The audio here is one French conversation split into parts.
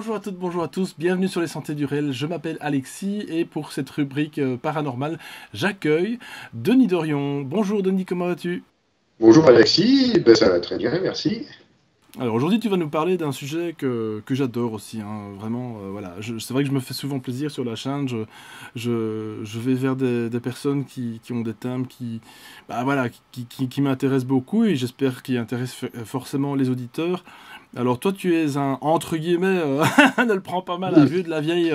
Bonjour à toutes, bonjour à tous, bienvenue sur les Sentiers du Réel, je m'appelle Alexis et pour cette rubrique paranormale, j'accueille Denis Dorion. Bonjour Denis, comment vas-tu? Bonjour Alexis, ben, ça va très bien, merci. Alors aujourd'hui tu vas nous parler d'un sujet que j'adore aussi, hein, vraiment, voilà. C'est vrai que je me fais souvent plaisir sur la chaîne, je vais vers des personnes qui ont des thèmes bah, voilà, qui m'intéressent beaucoup et j'espère qu'ils intéressent forcément les auditeurs. Alors toi tu es un, entre guillemets, ne le prends pas mal, un vieux de la vieille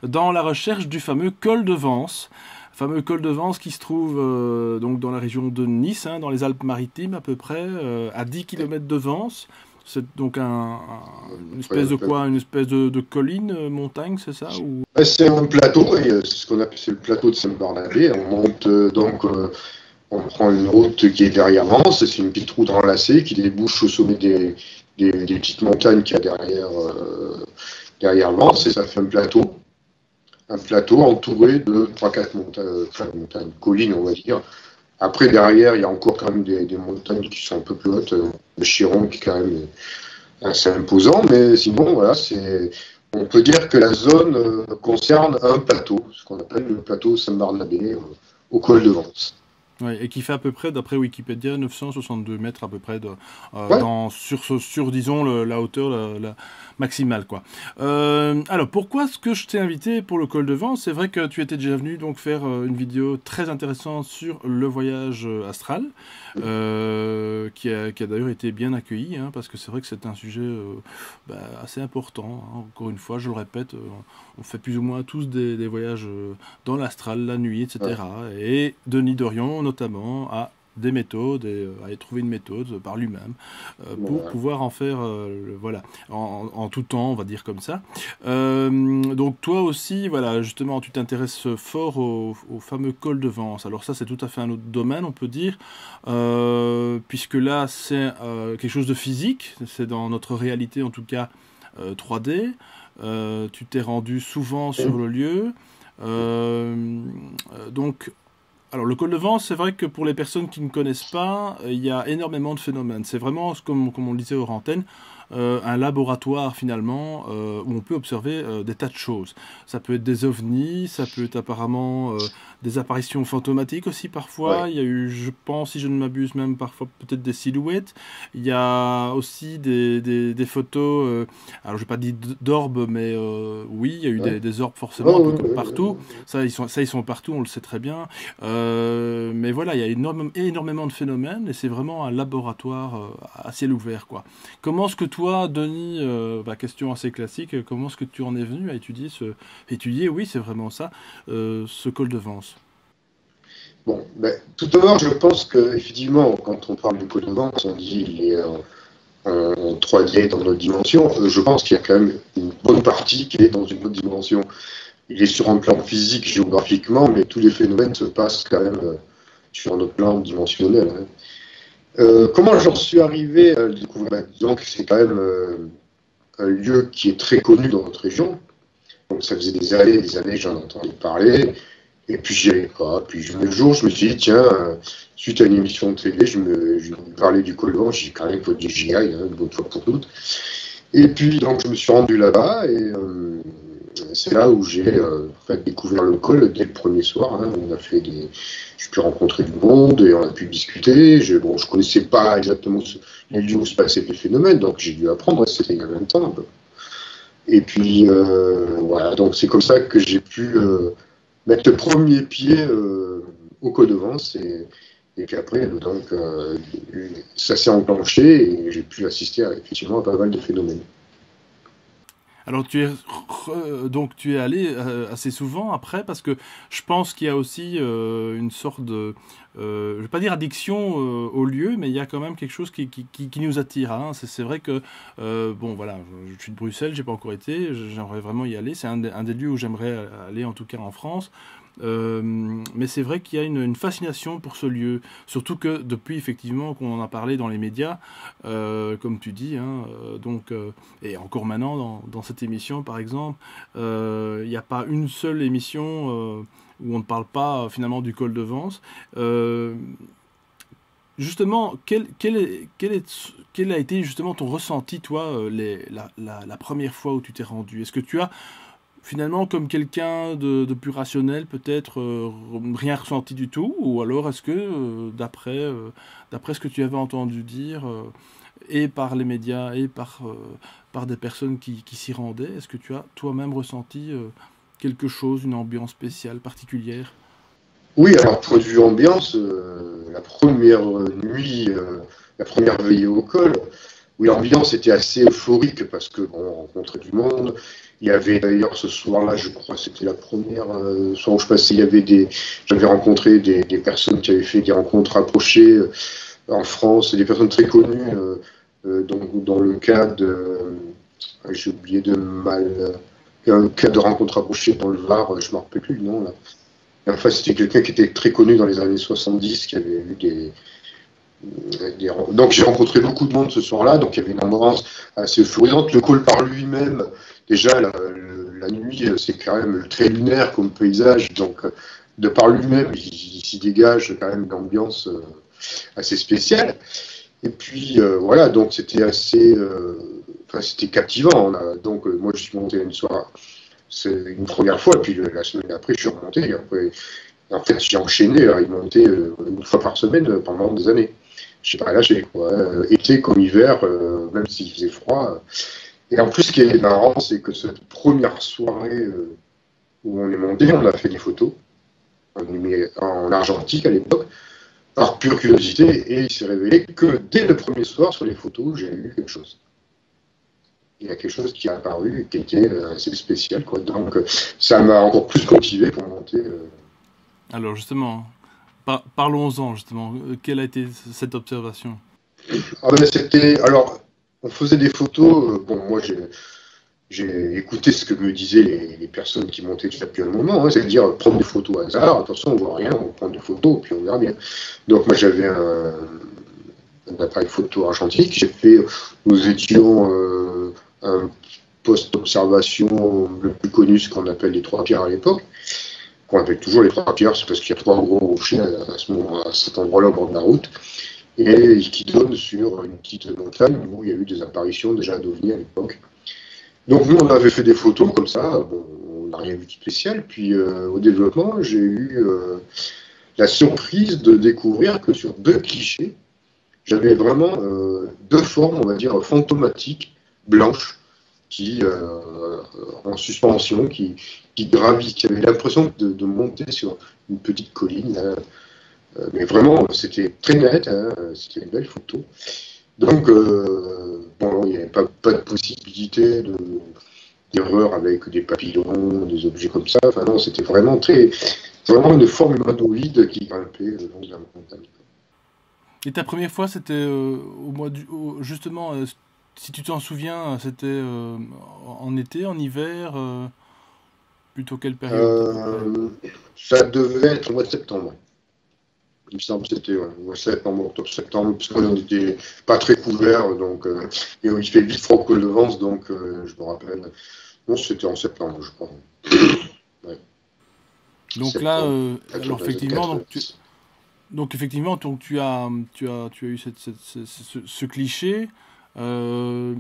dans la recherche du fameux col de Vence. Fameux col de Vence qui se trouve donc dans la région de Nice, hein, dans les Alpes-Maritimes à peu près, à 10 kilomètres de Vence. C'est donc une espèce de quoi? Une espèce de colline, montagne, c'est ça ou... C'est un plateau, et c'est ce qu'on appelle c'est le plateau de Saint-Barnabé. On monte on prend une route qui est derrière Vence, c'est une petite route enlacée qui débouche au sommet des petites montagnes qu'il y a derrière Vence, et ça fait un plateau entouré de 3-4 montagnes, enfin, montagnes, collines, on va dire. Après, derrière, il y a encore quand même des montagnes qui sont un peu plus hautes, le Chiron qui est quand même assez imposant, mais sinon, voilà, on peut dire que la zone concerne un plateau, ce qu'on appelle le plateau Saint-Barnabé, au col de Vence. Ouais, et qui fait à peu près, d'après Wikipédia, 962 mètres à peu près Ouais. sur disons, la hauteur la maximale, quoi. Alors, pourquoi est-ce que je t'ai invité pour le col de Vence? C'est vrai que tu étais déjà venu donc faire une vidéo très intéressante sur le voyage astral, qui a d'ailleurs été bien accueilli, hein, parce que c'est vrai que c'est un sujet bah, assez important, hein. Encore une fois, je le répète, on fait plus ou moins tous des voyages dans l'astral, la nuit, Ouais. etc. Et Denis Dorion, notamment, a des méthodes et a trouvé une méthode par lui-même pour Voilà. pouvoir en faire, voilà, en tout temps, on va dire comme ça. Donc toi aussi, voilà, justement, tu t'intéresses fort au fameux col de Vence. Alors ça, c'est tout à fait un autre domaine, on peut dire, puisque là, c'est quelque chose de physique, c'est dans notre réalité, en tout cas, 3D. Tu t'es rendu souvent sur le lieu. Euh, donc, alors le col de Vence, c'est vrai que pour les personnes qui ne connaissent pas, il y a énormément de phénomènes. C'est vraiment, comme on le disait hors antenne, un laboratoire finalement où on peut observer des tas de choses. Ça peut être des ovnis, ça peut être apparemment des apparitions fantomatiques aussi parfois. Ouais. Il y a eu, je pense, si je ne m'abuse, même parfois peut-être des silhouettes. Il y a aussi des photos, alors je vais pas dire d'orbes, mais oui, il y a eu Ouais. des orbes forcément, un peu Ouais, comme ouais, partout. ouais. Ça, ils sont partout, on le sait très bien. Mais voilà, il y a énormément de phénomènes et c'est vraiment un laboratoire à ciel ouvert, quoi. Comment est-ce que toi, Denis, bah, question assez classique, comment est-ce que tu en es venu à étudier, oui, c'est vraiment ça, ce col de Vence? Bon, ben, tout d'abord, je pense que effectivement, quand on parle du col de Vence, on dit il est en 3D dans notre dimension. Je pense qu'il y a quand même une bonne partie qui est dans une autre dimension. Il est sur un plan physique, géographiquement, mais tous les phénomènes se passent quand même sur notre plan dimensionnel, hein. Comment j'en suis arrivé à le découvrir? Donc, c'est quand même un lieu qui est très connu dans notre région. Donc, ça faisait des années que j'en entendais parler. Et puis, j'y allais pas. Puis, le jour, je me suis dit, tiens, suite à une émission de télé, je me parlais du Colban. J'ai dit, quand même, il faut que j'y aille, hein, une bonne fois pour toutes. Et puis, donc, je me suis rendu là-bas et c'est là où j'ai en fait, découvert le col dès le premier soir, hein. J'ai pu rencontrer du monde et on a pu discuter. Bon, je connaissais pas exactement les lieux où se passaient les phénomènes, donc j'ai dû apprendre. C'était il y a 20 ans. Et puis voilà, donc c'est comme ça que j'ai pu mettre le premier pied au col de Vence et puis après, donc, ça s'est enclenché et j'ai pu assister effectivement à pas mal de phénomènes. Alors donc tu es allé assez souvent après parce que je pense qu'il y a aussi une sorte de je vais pas dire addiction au lieu, mais il y a quand même quelque chose qui nous attire, hein. C'est vrai que bon voilà, je suis de Bruxelles, j'ai pas encore été, j'aimerais vraiment y aller. C'est un des lieux où j'aimerais aller en tout cas en France. Mais c'est vrai qu'il y a une fascination pour ce lieu, surtout que depuis effectivement qu'on en a parlé dans les médias, comme tu dis, hein, et encore maintenant dans cette émission par exemple, il n'y a pas une seule émission où on ne parle pas finalement du col de Vence. Euh, justement, quel a été justement ton ressenti, toi, la première fois où tu t'es rendu? Est-ce que tu as finalement, comme quelqu'un de plus rationnel, peut-être rien ressenti du tout? Ou alors est-ce que, d'après ce que tu avais entendu dire, et par les médias, et par des personnes qui s'y rendaient, est-ce que tu as toi-même ressenti quelque chose, une ambiance spéciale, particulière? Oui, alors point de vue ambiance, la première nuit, la première veillée au col, oui, l'ambiance était assez euphorique parce que bon, on rencontrait du monde. Il y avait d'ailleurs ce soir-là, je crois, c'était la première soir où je passais, il y avait j'avais rencontré des personnes qui avaient fait des rencontres rapprochées en France, des personnes très connues, donc dans le cas j'ai oublié de mal, un cas de rencontre rapprochée dans le Var, je ne me rappelle plus le nom là. Et enfin, c'était quelqu'un qui était très connu dans les années 70, qui avait eu donc j'ai rencontré beaucoup de monde ce soir-là, donc il y avait une ambiance assez euphorisante. Le col par lui-même, déjà la nuit, c'est quand même très lunaire comme paysage, donc de par lui-même, il s'y dégage quand même une ambiance assez spéciale. Et puis voilà, donc c'était assez, enfin, c'était captivant. Donc moi je suis monté une soirée, c'est une première fois, puis la semaine après je suis remonté. Et après, en fait j'ai enchaîné à y monter une fois par semaine pendant des années. Je sais pas lâché quoi. Été comme hiver, même s'il faisait froid. Et en plus, ce qui est marrant, c'est que cette première soirée où on est monté, on a fait des photos en argentique à l'époque, par pure curiosité, et il s'est révélé que dès le premier soir sur les photos, j'ai eu quelque chose. Il y a quelque chose qui a apparu et qui était assez spécial, quoi. Donc ça m'a encore plus motivé pour monter. Alors justement, parlons-en justement. Quelle a été cette observation? Ah ben c'était. Alors, on faisait des photos. Bon, moi j'ai écouté ce que me disaient les personnes qui montaient depuis un moment, hein, c'est-à-dire prendre des photos au hasard, attention, on voit rien, on prend des photos, puis on verra bien. Donc moi j'avais un appareil photo argentique, nous étions un poste d'observation le plus connu, ce qu'on appelle les Trois Pierres à l'époque, qu'on appelle toujours les Trois Pierres, c'est parce qu'il y a trois gros rochers à cet endroit-là au bord de la route, et qui donnent sur une petite montagne où il y a eu des apparitions déjà d'ovnis à l'époque. Donc nous, on avait fait des photos comme ça, bon, on n'a rien vu de spécial, puis au développement, j'ai eu la surprise de découvrir que sur deux clichés, j'avais vraiment deux formes, on va dire, fantomatiques, blanches, qui en suspension, qui gravissent, qui avaient l'impression de monter sur une petite colline. Hein. Mais vraiment, c'était très net, hein, c'était une belle photo. Donc, bon, il n'y avait pas de possibilité d'erreur avec des papillons, des objets comme ça. Enfin non, c'était vraiment une forme humanoïde qui grimpait le long de la montagne. Et ta première fois, c'était au justement, si tu t'en souviens, c'était en été, en hiver, plutôt quelle période à peu près? Euh, Ça devait être au mois de septembre. Il me semble que c'était au mois de septembre, octobre, septembre, parce qu'on n'était pas très couverts, donc, et il fait vite froid que le vent, donc je me rappelle. Non, c'était en septembre, je crois. Ouais, Donc là, septembre alors effectivement, 90. tu as eu ce cliché. euh,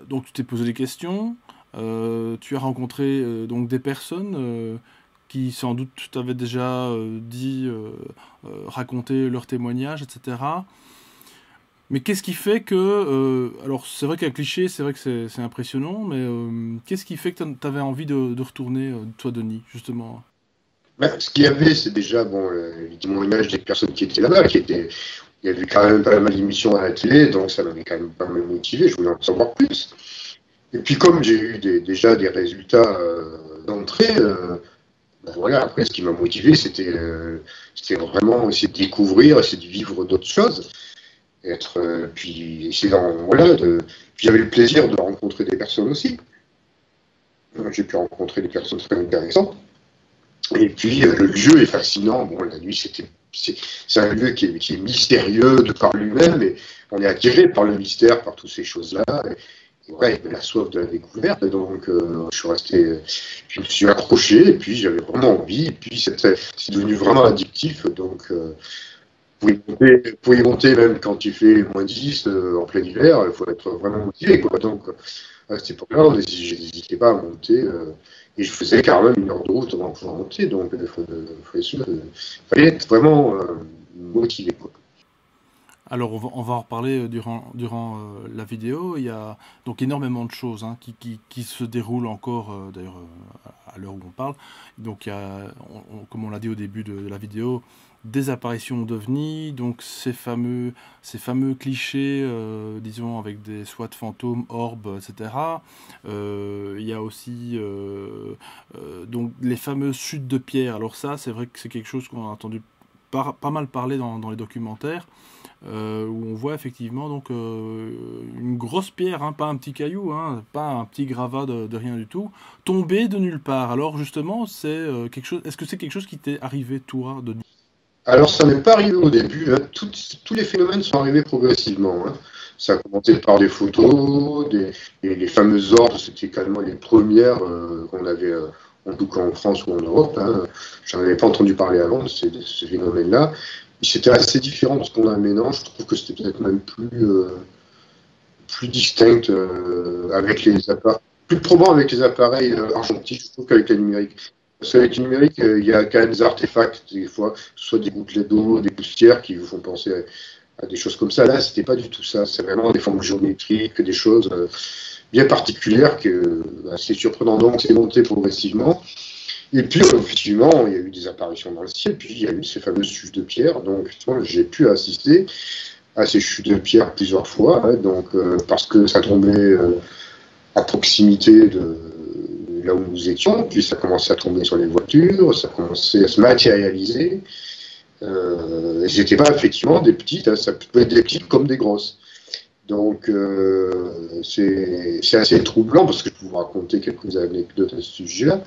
donc tu t'es posé des questions. Tu as rencontré donc des personnes qui sans doute t'avaient déjà raconté leurs témoignages, etc. Mais qu'est-ce qui fait que... alors c'est vrai qu'un cliché, c'est vrai que c'est impressionnant, mais qu'est-ce qui fait que tu avais envie de retourner, toi Denis, justement? Ben, ce qu'il y avait, c'est déjà bon, les témoignages des personnes qui étaient là-bas, il y avait quand même pas mal d'émissions à la télé, donc ça m'avait quand même pas mal motivé, je voulais en savoir plus. Et puis comme j'ai eu déjà des résultats d'entrée, ben voilà, après ce qui m'a motivé, c'était vraiment essayer de découvrir, essayer de vivre d'autres choses, puis essayer puis j'avais le plaisir de rencontrer des personnes aussi. J'ai pu rencontrer des personnes très intéressantes. Et puis le lieu est fascinant. Bon, la nuit, c'est un lieu qui est mystérieux de par lui-même, et on est attiré par le mystère, par toutes ces choses-là. Et ouais, il y avait la soif de la découverte, donc je me suis accroché, et puis j'avais vraiment envie, et puis c'est devenu vraiment addictif, donc Pour y monter même quand il fait -10 en plein hiver, il faut être vraiment motivé, quoi. Donc, à cette époque-là, je n'hésitais pas à monter. Et je faisais quand même 1 heure de route avant de pouvoir monter. Donc, il fallait être vraiment motivé, quoi. Alors, on va en reparler durant la vidéo. Il y a donc énormément de choses hein, qui se déroulent encore, d'ailleurs, à l'heure où on parle. Donc, il y a, comme on l'a dit au début de la vidéo, des apparitions d'ovnis, donc ces fameux clichés, disons, avec des soit fantômes, orbes, etc. Il y a aussi donc les fameuses chutes de pierre. Alors ça, c'est vrai que c'est quelque chose qu'on a entendu pas mal parler dans les documentaires. Où on voit effectivement donc une grosse pierre, hein, pas un petit caillou, hein, pas un petit gravat de rien du tout, tomber de nulle part. Alors justement, c'est quelque chose. Est-ce que c'est quelque chose qui t'est arrivé toi de... Alors, ça n'est pas arrivé au début, hein. Tous les phénomènes sont arrivés progressivement, hein. Ça a commencé par des photos, les fameuses orbes, c'était carrément les premières qu'on avait, en tout cas en France ou en Europe, hein. J'en avais pas entendu parler avant de ces phénomènes-là. C'était assez différent de ce qu'on a maintenant. Je trouve que c'était peut-être même plus distinct avec les appareils, plus probant avec les appareils argentiques, je trouve, qu'avec les numériques. Parce qu'avec le numérique, il y a quand même des artefacts, des fois, soit des gouttelettes d'eau, des poussières qui vous font penser à des choses comme ça. Là, c'était pas du tout ça. C'est vraiment des formes géométriques, des choses bien particulières, assez surprenant. Donc, c'est monté progressivement. Et puis, effectivement, il y a eu des apparitions dans le ciel, puis il y a eu ces fameuses chutes de pierre. Donc, j'ai pu assister à ces chutes de pierre plusieurs fois, hein, donc, parce que ça tombait à proximité de là où nous étions, puis ça commençait à tomber sur les voitures, ça commençait à se matérialiser. C'était pas effectivement des petites, hein, ça peut être des petites comme des grosses. Donc, c'est assez troublant, parce que je peux vous raconter quelques anecdotes à ce sujet-là.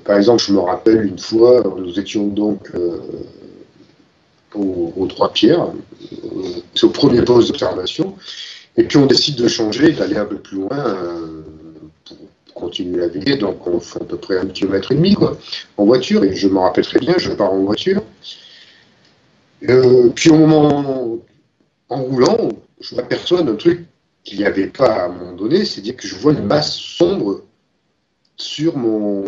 Par exemple, je me rappelle une fois, nous étions donc aux Trois-Pierres, c'est au premier poste d'observation, et puis on décide de changer, d'aller un peu plus loin pour continuer la veillée, donc on fait à peu près 1,5 km quoi, en voiture, et je me rappelle très bien, je pars en voiture. Puis au moment, en roulant, je m'aperçois d'un truc qu'il n'y avait pas à un moment donné, c'est-à-dire que je vois une masse sombre sur mon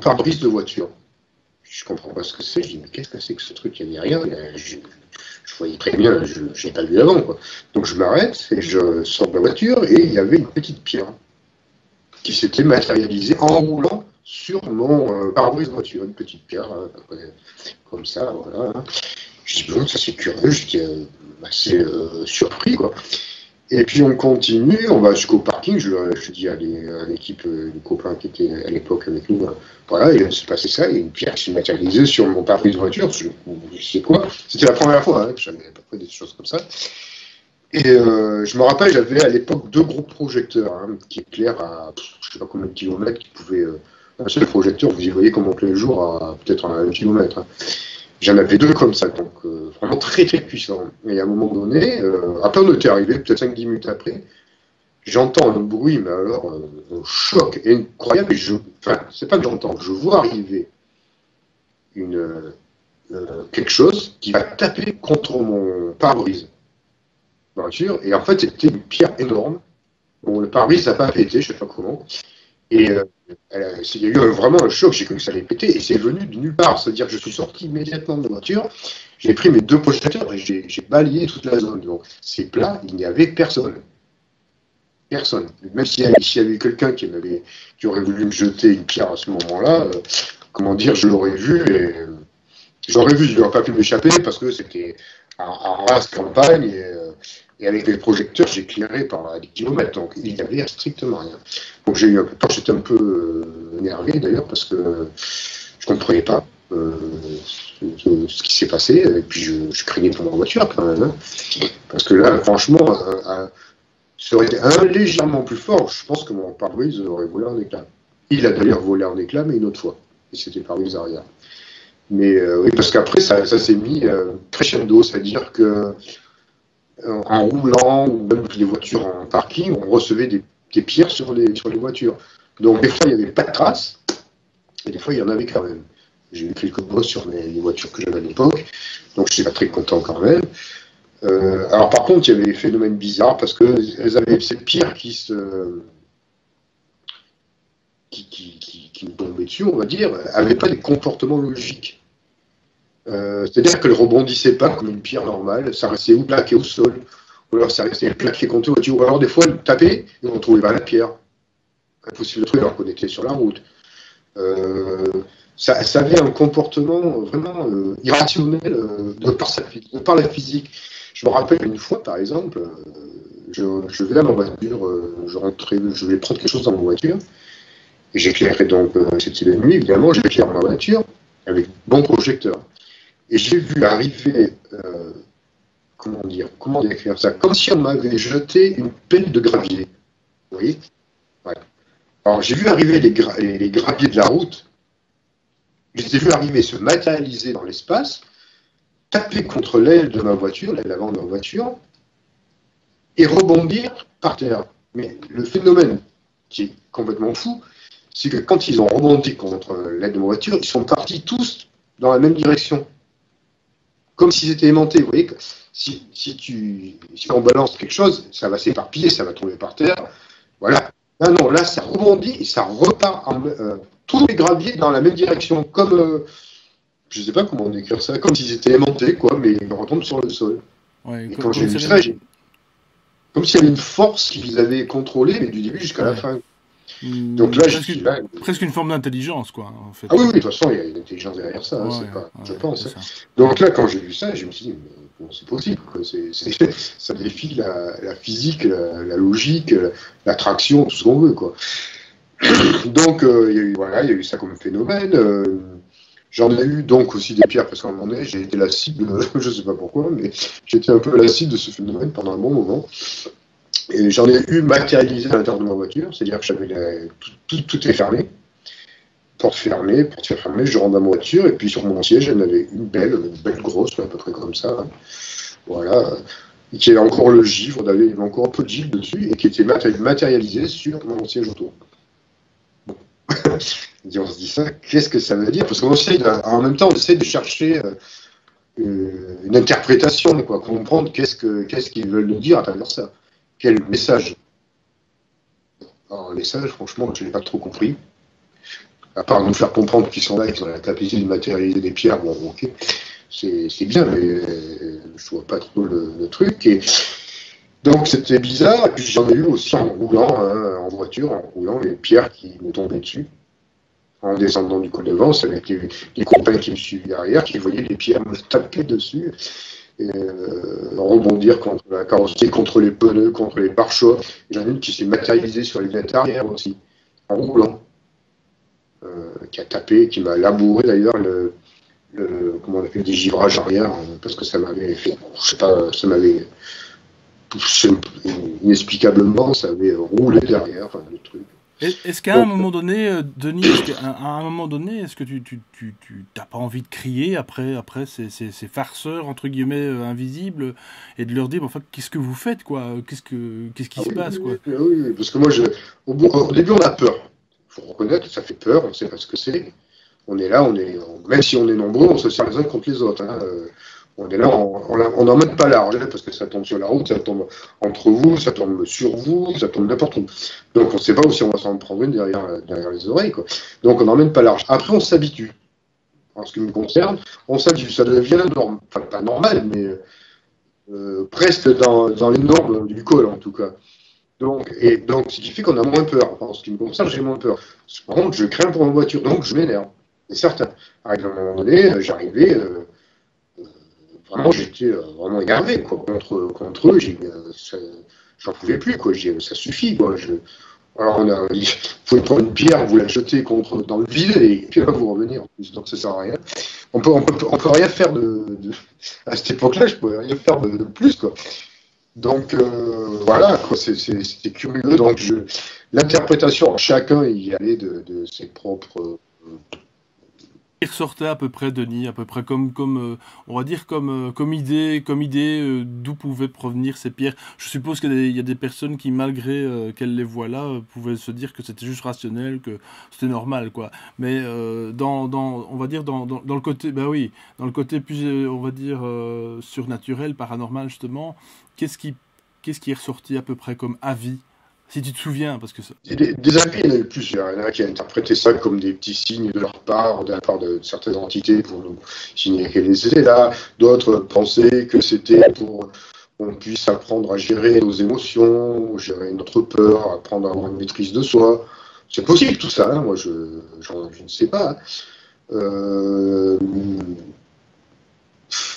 pare-brise de voiture. Je comprends pas ce que c'est. Je dis, mais qu'est-ce que c'est que ce truc? Il n'y a rien. Je voyais très bien, je n'ai pas vu avant, quoi. Donc je m'arrête et je sors de la voiture et il y avait une petite pierre qui s'était matérialisée en roulant sur mon pare-brise de voiture. Une petite pierre, à peu près comme ça, voilà. Je dis, bon, ça c'est curieux. J'étais assez surpris, quoi. Et puis on continue, on va jusqu'au parking, je dis à l'équipe de copains qui étaient à l'époque avec nous, voilà, il s'est passé ça, il y a une pierre qui s'est matérialisée sur mon pare-brise de voiture, je sais quoi, c'était la première fois, hein, j'avais à peu près des choses comme ça. Et je me rappelle, j'avais à l'époque 2 gros projecteurs, hein, qui éclairent à, je sais pas combien de kilomètres, qui pouvaient, un seul projecteur, vous y voyez comme en plein jour, à peut-être à 1 kilomètre. Hein. J'en avais 2 comme ça, donc vraiment très très puissant. Et à un moment donné, après on était arrivé, peut-être 5-10 minutes après, j'entends un bruit, mais alors un choc incroyable, et enfin, c'est pas que j'entends, je vois arriver quelque chose qui va taper contre mon pare-brise de voiture, et en fait c'était une pierre énorme. Bon, le pare-brise n'a pas pété, je sais pas comment, et il y a eu vraiment un choc, j'ai cru que ça allait péter, et c'est venu de nulle part. C'est-à-dire que je suis sorti immédiatement de la voiture, j'ai pris mes 2 projecteurs et j'ai balayé toute la zone. Donc c'est plat, il n'y avait personne. Personne. Même s'il y avait quelqu'un qui aurait voulu me jeter une pierre à ce moment-là, comment dire, je l'aurais vu, et je n'aurais pas pu m'échapper parce que c'était en race campagne, et avec les projecteurs, j'éclairais par des kilomètres, donc il n'y avait strictement rien. Donc j'ai eu un peu peur, j'étais un peu énervé d'ailleurs, parce que je ne comprenais pas ce qui s'est passé, et puis je craignais pour ma voiture quand même, hein, parce que là, franchement, ça aurait été légèrement plus fort, je pense que mon pare-brise aurait volé en éclats. Il a d'ailleurs volé en éclats, mais une autre fois, et c'était le pare-brise arrière. Mais oui, parce qu'après, ça s'est mis crescendo, c'est-à-dire que en roulant, ou même les voitures en parking, on recevait des pierres sur les voitures. Donc des fois, il n'y avait pas de traces, et des fois, il y en avait quand même. J'ai eu quelques bosses sur les voitures que j'avais à l'époque, donc je n'étais pas très content quand même. Alors par contre, il y avait des phénomènes bizarres parce qu'elles avaient ces pierres qui nous tombaient dessus, on va dire, n'avaient pas des comportements logiques. C'est-à-dire qu'elles ne rebondissaient pas comme une pierre normale, ça restait ou plaqué au sol, ou alors ça restait plaqué contre la voiture, ou alors des fois elles tapaient et on ne trouvait pas la pierre. Impossible de trouver alors qu'on était sur la route. Ça avait un comportement vraiment irrationnel de par la physique. Je me rappelle une fois, par exemple, je vais à ma voiture, je vais prendre quelque chose dans ma voiture, et j'éclairais donc, c'était la nuit, évidemment, j'éclaire ma voiture avec bon projecteur. Et j'ai vu arriver, comment décrire ça, comme si on m'avait jeté une pelle de gravier. Vous voyez? Ouais. Alors j'ai vu arriver les graviers de la route, je les ai vus arriver, se matérialiser dans l'espace, taper contre l'aile de ma voiture, l'aile avant de ma voiture, et rebondir par terre. Mais le phénomène qui est complètement fou, c'est que quand ils ont rebondi contre l'aile de ma voiture, ils sont partis tous dans la même direction. Comme s'ils étaient aimantés. Vous voyez que si on balance quelque chose, ça va s'éparpiller, ça va tomber par terre. Voilà. Non, là, ça rebondit et ça repart tous les graviers dans la même direction, comme, je ne sais pas comment décrire ça, comme s'ils étaient aimantés, quoi, mais ils retombent sur le sol. Ouais, et quand j'ai vu ça, comme s'il y avait une force qu'ils avaient contrôlée, mais du début jusqu'à la fin. Donc là, presque une forme d'intelligence, quoi, en fait. Ah oui, de toute façon, il y a une intelligence derrière ça, je pense. Hein. Donc là, quand j'ai vu ça, je me suis dit, bon, c'est possible, quoi. Ça défie la physique, la logique, l'attraction, tout ce qu'on veut, quoi. Donc, il y a eu ça comme phénomène. J'en ai eu donc aussi des pierres, parce qu'à un moment donné, j'ai été la cible, je ne sais pas pourquoi, mais j'étais un peu la cible de ce phénomène pendant un bon moment. Et j'en ai eu matérialisé à l'intérieur de ma voiture, c'est-à-dire que j'avais tout est fermé, porte fermée, je rentre dans ma voiture, et puis sur mon siège, j'en avais une belle grosse, à peu près comme ça, hein. Voilà, et qui avait encore le givre, il y avait encore un peu de givre dessus, et qui était matérialisé sur mon siège auto. Bon. Et on se dit ça, qu'est-ce que ça veut dire? Parce qu'en même temps, on essaie de chercher une interprétation, quoi, comprendre qu'est-ce qu'ils veulent nous dire à travers ça. Quel message? Alors, le message, franchement, je n'ai pas trop compris. À part nous faire comprendre qu'ils sont là, qu'ils ont la capacité de matérialiser des pierres, bon, ok, c'est bien, mais je vois pas trop le truc. Et donc, c'était bizarre. Et puis, j'en ai eu aussi en roulant, hein, en voiture, en roulant, les pierres qui me tombaient dessus. En descendant du col de Vence, avec les copains qui me suivaient derrière, qui voyaient les pierres me taper dessus. Et, rebondir contre la carrosserie, contre les pneus, contre les pare-chocs. J'en ai une qui s'est matérialisée sur les lunettes arrière aussi, en roulant, qui a tapé, qui m'a labouré d'ailleurs comment on appelle, des givrages arrière, parce que ça m'avait fait, je sais pas, ça m'avait inexplicablement, ça avait roulé derrière, enfin le truc. Est-ce qu'à un moment donné, Denis, est-ce que tu t'as pas envie de crier après ces farceurs entre guillemets invisibles et de leur dire enfin qu'est-ce que vous faites, quoi, qu'est-ce qui se passe, quoi? Oui, parce que moi au début on a peur, faut reconnaître, ça fait peur, on sait pas ce que c'est. On est là, même si on est nombreux, on se sert les uns contre les autres. Hein. On est là, on n'en met pas large, hein, parce que ça tombe sur la route, ça tombe entre vous, ça tombe sur vous, ça tombe n'importe où. Donc on ne sait pas où si on va s'en prendre une derrière les oreilles, quoi. Donc on n'emmène pas large. Après on s'habitue. En ce qui me concerne, on s'habitue. Ça devient enfin pas normal, mais presque dans les normes du col en tout cas. Donc ce qui fait qu'on a moins peur. Enfin, en ce qui me concerne, j'ai moins peur. Par contre, je crains pour ma voiture, donc je m'énerve. C'est certain. À un moment donné, j'arrivais... vraiment, j'étais vraiment énervé, quoi, contre eux. J'en pouvais plus, quoi. Ça suffit, quoi. Alors, il faut prendre une pierre, vous la jeter dans le vide, et puis là, vous revenir. Donc, ça sert à rien. On peut rien faire à cette époque-là, je pouvais rien faire de plus, quoi. Donc, voilà, quoi. C'était curieux. Donc, l'interprétation, chacun y allait de ses propres Il ressortait à peu près, Denis, à peu près on va dire comme idée d'où pouvaient provenir ces pierres. Je suppose qu'il y a des personnes qui, malgré qu'elles les voient là, pouvaient se dire que c'était juste rationnel, que c'était normal, quoi. Mais on va dire dans le côté, bah oui, dans le côté plus, on va dire surnaturel, paranormal justement, qu'est-ce qui, qu'est-ce qui est ressorti à peu près comme avis, si tu te souviens, parce que ça. Et des avis, il y en a eu plusieurs. Il y en a qui a interprété ça comme des petits signes de la part de certaines entités pour nous signifier qu'elles étaient là. D'autres pensaient que c'était pour qu'on puisse apprendre à gérer nos émotions, gérer notre peur, apprendre à avoir une maîtrise de soi. C'est possible tout ça, hein. Moi je ne sais pas. Euh,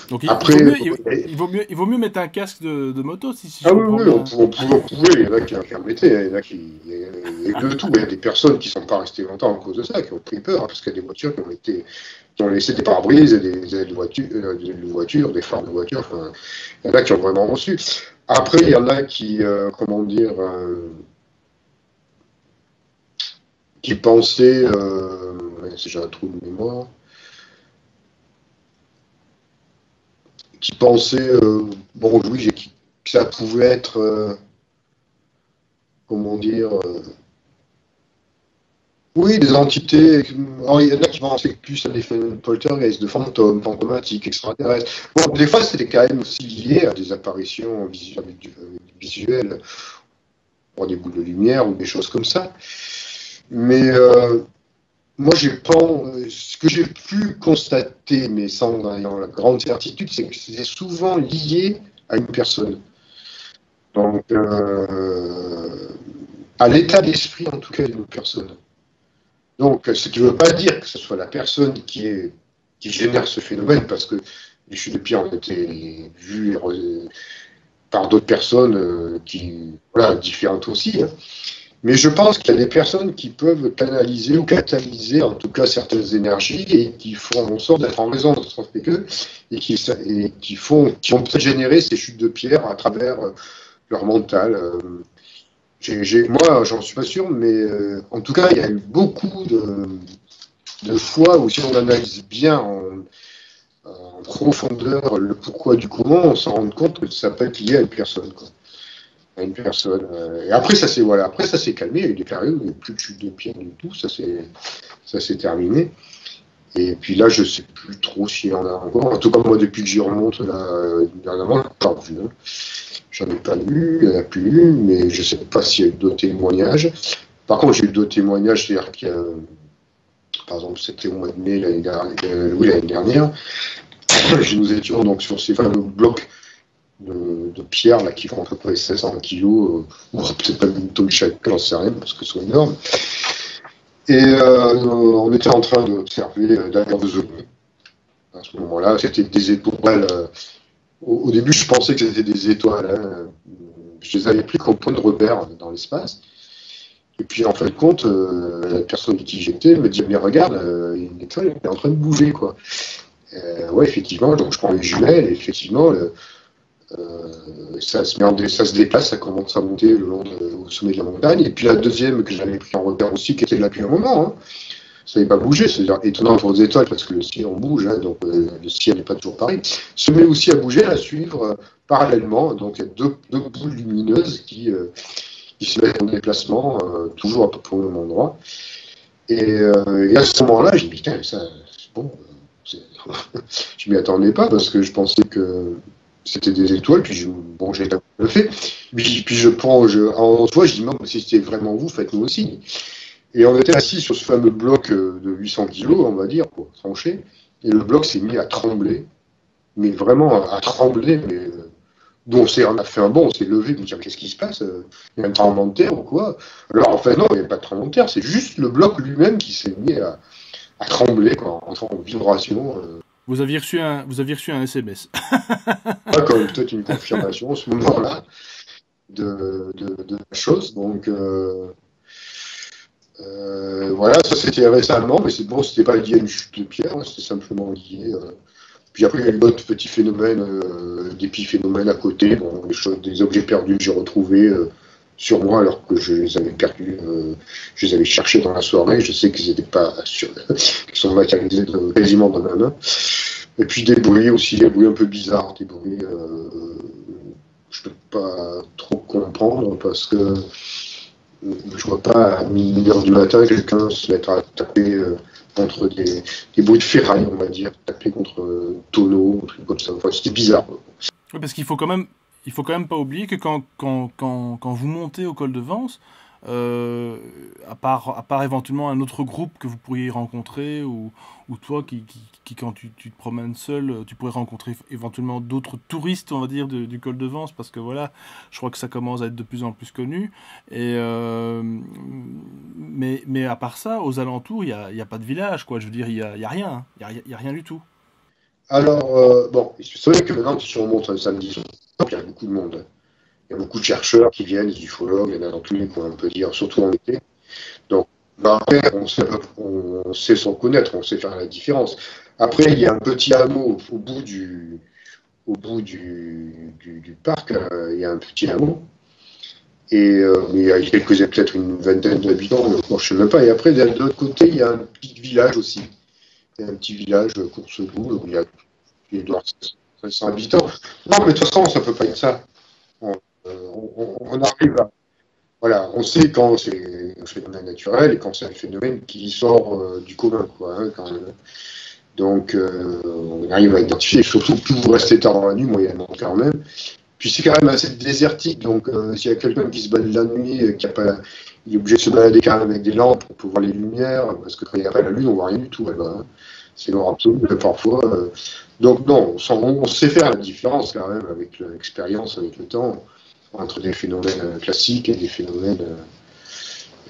Donc Après, il vaut mieux mettre un casque de moto si je ah oui, comprends oui, bien. on pouvait, il y en a qui en mettaient, il y en a il y a de tout. Il y a des personnes qui ne sont pas restées longtemps à cause de ça, qui ont pris peur, hein, parce qu'il y a des voitures qui ont laissé des pare-brises et des ailes de voiture, des phares de voiture, enfin, il y en a qui ont vraiment reçu. Après, il y en a qui, comment dire, qui pensaient, si j'ai un trou de mémoire, qui pensaient, bon, oui, que ça pouvait être, comment dire, oui, des entités. Alors, il y en a qui vont penser plus à des poltergeists, de fantômes, fantomatiques, extraterrestres. Bon, des fois, c'était quand même aussi lié à des apparitions visuelles, pour des boules de lumière ou des choses comme ça. Mais moi, j'ai pas. Ce que j'ai pu constater, mais sans ayant la grande certitude, c'est que c'est souvent lié à une personne. Donc, à l'état d'esprit, en tout cas, d'une personne. Donc, ce qui ne veut pas dire que ce soit la personne qui génère ce phénomène, parce que les chutes de pierre ont été vues par d'autres personnes voilà, différentes aussi. Hein. Mais je pense qu'il y a des personnes qui peuvent canaliser ou catalyser, en tout cas, certaines énergies et qui font en sorte d'être en résonance avec eux qui ont peut-être généré ces chutes de pierre à travers leur mental. Moi, j'en suis pas sûr, mais en tout cas, il y a eu beaucoup de fois où, si on analyse bien en profondeur le pourquoi du comment, on s'en rend compte que ça peut être lié à une personne. Quoi. À une personne. Et après, après, ça s'est calmé. Il y a eu des périodes où il n'y a plus de chute de pierre du tout. Ça s'est terminé. Et puis là, je ne sais plus trop s'il y en a encore. En tout cas, moi, depuis que j'y remonte, là, dernièrement, je n'ai pas vu. Hein. J'en ai pas lu, il n'y en a plus eu, mais je ne sais pas s'il y a eu d'autres témoignages. Par contre, j'ai eu d'autres témoignages, c'est-à-dire que, par exemple, c'était au mois de mai l'année dernière, nous étions donc sur ces fameux blocs de pierre là, qui font à peu près 1600 kilos, ou peut-être pas une tonne chacun, j'en sais rien, parce que c'est énorme. Et on était en train d'observer derrière des ovnis. À ce moment-là, c'était des étoiles. Au début, je pensais que c'était des étoiles. Hein. Je les avais pris comme point de repère dans l'espace. Et puis, en fin de compte, la personne avec qui j'étais me dit, mais regarde, une étoile est en train de bouger, quoi. Ouais, effectivement, donc je prends les jumelles, et effectivement, ça se déplace, ça commence à monter au sommet de la montagne. Et puis la deuxième que j'avais pris en repère aussi, qui était là depuis un moment, hein, ça n'avait pas bougé, c'est étonnant pour les étoiles parce que le ciel en bouge, hein, donc le ciel n'est pas toujours pareil, se met aussi à bouger, à suivre parallèlement. Donc il y a deux boules lumineuses qui se mettent en déplacement, toujours à peu près au même endroit. Et à ce moment-là, j'ai dit, putain, ça, c'est bon, je m'y attendais pas parce que je pensais que c'était des étoiles, puis j'ai le fait. Puis en soi, je dis, non, si c'était vraiment vous, faites-nous aussi. Et on était assis sur ce fameux bloc de 800 kilos, on va dire, pour trancher, et le bloc s'est mis à trembler, mais vraiment à trembler, mais bon, on a fait un bond, on s'est levé, on s'est dit, qu'est-ce qui se passe? Il y a un tremblement de terre ou quoi? Alors, en fait, non, il n'y a pas de tremblement de terre, c'est juste le bloc lui-même qui s'est mis à trembler, quoi, en vibration. Vous aviez reçu un SMS. Pas comme peut-être une confirmation à ce moment-là de la chose. Donc, voilà, ça c'était récemment, mais c'est bon, c'était pas lié à une chute de pierre, hein, c'était simplement lié. Puis après, il y a eu d'autres petits phénomènes, d'épiphénomènes à côté, bon, des objets perdus que j'ai retrouvés sur moi alors que je les avais perdus, je les avais cherchés dans la soirée. Je sais qu'ils n'étaient pas qu'ils sont matérialisés quasiment dans ma main. Et puis des bruits aussi, des bruits un peu bizarres, des bruits je peux pas trop comprendre parce que je vois pas à 1 heure du matin quelqu'un se mettre à taper contre des bruits de ferraille, on va dire, taper contre tonneaux, un truc comme ça. Enfin, c'était bizarre. Oui, parce il faut quand même pas oublier que quand vous montez au col de Vence, à part éventuellement un autre groupe que vous pourriez rencontrer, ou toi quand tu te promènes seul, tu pourrais rencontrer éventuellement d'autres touristes, on va dire, du col de Vence, parce que voilà, je crois que ça commence à être de plus en plus connu. Et, mais à part ça, aux alentours, il y a pas de village, quoi. Je veux dire, il y a rien, hein. Il y a rien du tout. Alors, bon, c'est vrai que maintenant, si on monte un samedi soir, il y a beaucoup de monde. Il y a beaucoup de chercheurs qui viennent, des ufologues, il y en a dans tous les coins, on peut dire, surtout en été. Donc, bah, après, on sait s'en connaître, on sait faire la différence. Après, il y a un petit hameau au bout du parc, il y a un petit hameau. Et il y a peut-être une vingtaine d'habitants, moi, je ne sais même pas. Et après, de l'autre côté, il y a un petit village aussi. Il y a un petit village, Coursedou, où il doit avoir 500 habitants. Non, mais de toute façon, ça ne peut pas être ça. On, on arrive à. Voilà, on sait quand c'est un phénomène naturel et quand c'est un phénomène qui sort du commun, quoi, hein, quand même. Donc, on arrive à identifier, surtout que tout reste tard dans la nuit, moyennement quand même. Puis c'est quand même assez désertique, donc s'il y a quelqu'un qui se balade la nuit, il est obligé de se balader quand même avec des lampes pour voir les lumières, parce que quand il n'y a pas la lune, on voit rien du tout là-bas, hein. C'est noir absolu, parfois. Donc non, on sait faire la différence quand même avec l'expérience, avec le temps, entre des phénomènes classiques et des phénomènes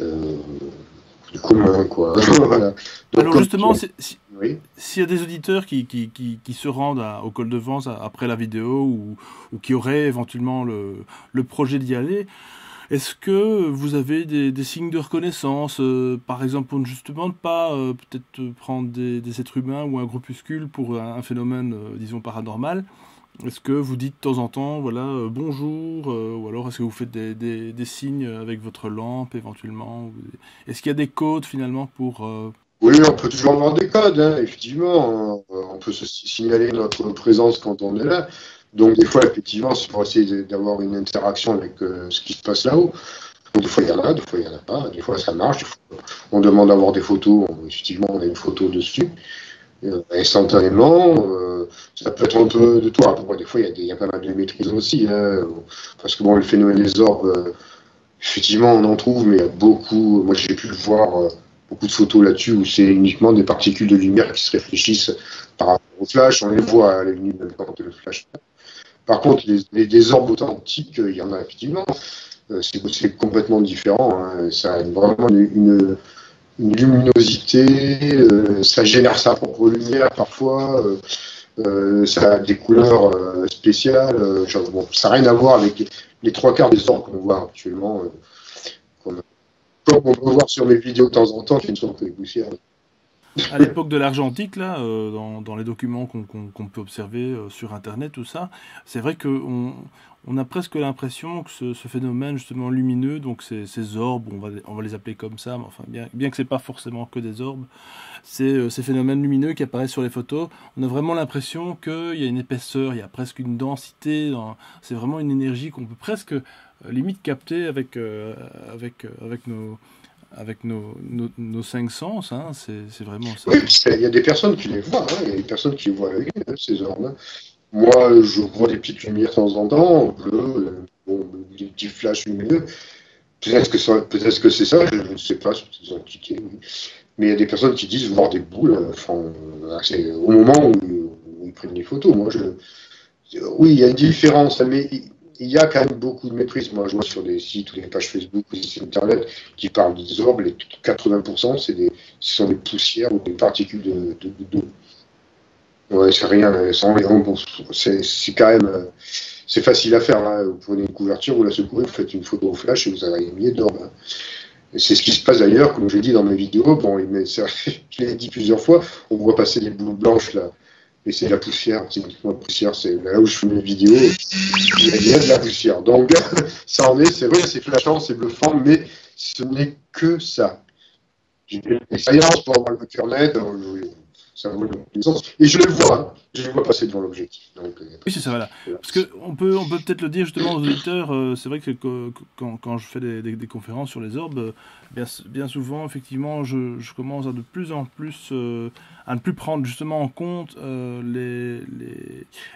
euh, du commun, quoi. Voilà. Donc, Alors justement, oui. s'il y a des auditeurs qui se rendent au col de Vence après la vidéo, ou qui auraient éventuellement le projet d'y aller, est-ce que vous avez des signes de reconnaissance, par exemple, pour justement ne pas peut-être prendre des êtres humains ou un groupuscule pour un phénomène, disons, paranormal? Est-ce que vous dites de temps en temps, voilà, bonjour, ou alors est-ce que vous faites des signes avec votre lampe éventuellement? Est-ce qu'il y a des codes finalement pour... Oui, on peut toujours avoir des codes, hein, effectivement. On peut se signaler notre présence quand on est là. Donc, des fois, effectivement, c'est pour essayer d'avoir une interaction avec ce qui se passe là-haut. Donc, des fois, il y en a, des fois, il n'y en a pas. Des fois, ça marche. Des fois, on demande d'avoir des photos. Effectivement, on a une photo dessus, instantanément. Ça peut être un peu de tout. Après, des fois, il y a pas mal de maîtrise aussi, hein, parce que, bon, le phénomène des orbes, effectivement, on en trouve, mais il y a beaucoup. Moi, j'ai pu le voir. Beaucoup de photos là-dessus où c'est uniquement des particules de lumière qui se réfléchissent par rapport au flash. On les voit à la limite même quand le flash. Par contre, des orbes authentiques, il y en a effectivement. C'est complètement différent, hein. Ça a vraiment une luminosité. Ça génère sa propre lumière parfois. Ça a des couleurs spéciales. Bon, ça n'a rien à voir avec les trois quarts des orbes qu'on voit actuellement. Comme on peut voir sur mes vidéos de temps en temps, qui ne sont que des poussières. À l'époque de l'argentique, là, dans les documents qu'on peut observer sur Internet, tout ça, c'est vrai on a presque l'impression que ce phénomène justement lumineux, donc ces orbes, on va les appeler comme ça, mais enfin bien que c'est pas forcément que des orbes, ces phénomènes lumineux qui apparaissent sur les photos, on a vraiment l'impression qu'il y a une épaisseur, il y a presque une densité, c'est vraiment une énergie qu'on peut presque limite capter avec nos cinq sens, hein, c'est vraiment ça. Oui, il y a des personnes qui les voient, hein, il y a des personnes qui les voient avec ces orbes. Moi, je vois des petites lumières de temps en temps, bleues, bon, des petits flashs lumineux. Peut-être que c'est ça, je ne sais pas, c'est peut-être antiqué, oui. Mais il y a des personnes qui disent voir des boules, enfin, c'est au moment où ils prennent les photos. Oui, il y a une différence, mais il y a quand même beaucoup de maîtrise. Moi, je vois sur des sites ou des pages Facebook ou des sites internet qui parlent des orbes, les 80%, ce sont des poussières ou des particules d'eau. Ouais, c'est rien, bon, c'est quand même, c'est facile à faire, hein. Vous prenez une couverture, vous la secouez, vous faites une photo au flash et vous avez un millier d'orbes, hein. Et c'est ce qui se passe d'ailleurs, comme je l'ai dit dans mes vidéos, bon, je l'ai dit plusieurs fois, on voit passer des boules blanches là, et c'est la poussière, c'est uniquement la poussière, c'est là où je fais mes vidéos, il y a de la poussière. Donc, ça en est, c'est vrai, c'est flashant, c'est bluffant, mais ce n'est que ça. J'ai fait l'expérience pour avoir le cœur net, ça vaut le sens. Et je les vois passer devant l'objectif. Donc, Oui, c'est ça, voilà. voilà. Parce que on peut peut-être le dire justement aux auditeurs, c'est vrai que quand je fais des conférences sur les orbes, bien souvent, effectivement, je commence à de plus en plus à ne plus prendre justement en compte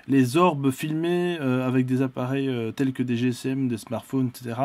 les orbes filmés avec des appareils tels que des GSM, des smartphones, etc.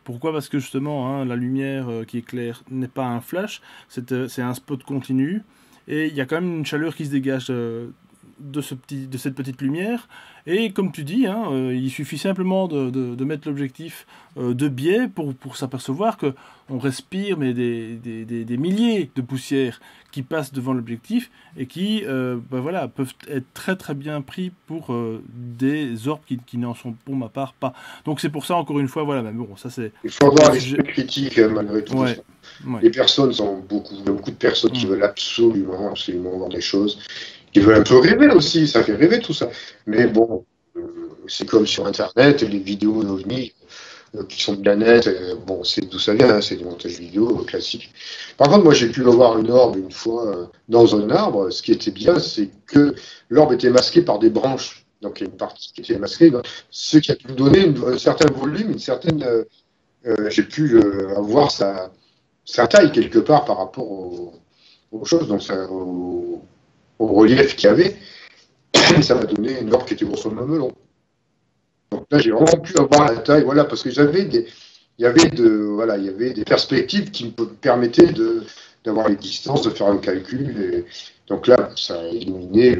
Pourquoi? Parce que justement, hein, la lumière qui éclaire n'est pas un flash, c'est un spot continu. Et il y a quand même une chaleur qui se dégage de cette petite lumière. Et comme tu dis, hein, il suffit simplement de mettre l'objectif de biais pour s'apercevoir que on respire mais des milliers de poussières qui passent devant l'objectif et qui ben voilà, peuvent être très très bien pris pour des orbes qui n'en sont pour ma part pas. Donc c'est pour ça encore une fois, voilà, mais bon, ça Il faut c'est avoir un sujet. l'esprit critique malgré tout. Ouais, ouais. Les personnes sont beaucoup, il y a beaucoup de personnes qui Mm. veulent absolument, absolument voir des choses, qui veulent un peu rêver aussi, ça fait rêver tout ça. Mais bon, c'est comme sur Internet, les vidéos d'OVNI qui sont de la net, bon, c'est d'où ça vient, hein, c'est du montage vidéo classique. Par contre, moi j'ai pu voir une orbe une fois dans un arbre. Ce qui était bien, c'est que l'orbe était masqué par des branches. Donc il y a une partie qui était masquée, ce qui a pu me donner un certain volume, une certaine. J'ai pu avoir sa taille quelque part par rapport aux choses, donc au relief qu'il y avait. Ça m'a donné une orbe qui était grosso modo melon. Donc là, j'ai vraiment pu avoir la taille, voilà, parce que il y avait des perspectives qui me permettaient d'avoir les distances, de faire un calcul. Et donc là, ça a éliminé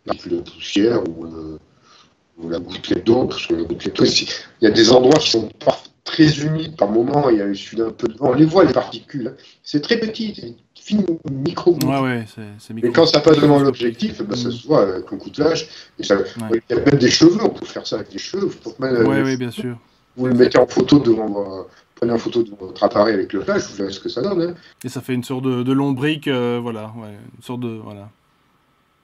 la poussière ou la gouttelette d'eau, parce que la gouttelette d'eau, il y a des endroits qui sont pas très humides par moment, il y a un peu de vent, on les voit les particules, hein. C'est très petit, c'est fini, micro Ouais, gouttes. ouais, c'est Et quand ça passe devant microscopique. l'objectif, ben, ça Mm. se voit avec un coutelage. Et ça, Ouais. il y a même des cheveux, on peut faire ça avec des cheveux. Ouais, ouais, bien sûr. Vous le mettez en photo prenez en photo de votre appareil avec le flash, vous verrez ce que ça donne, hein. Et ça fait une sorte de lombric, voilà, ouais, une sorte de, voilà,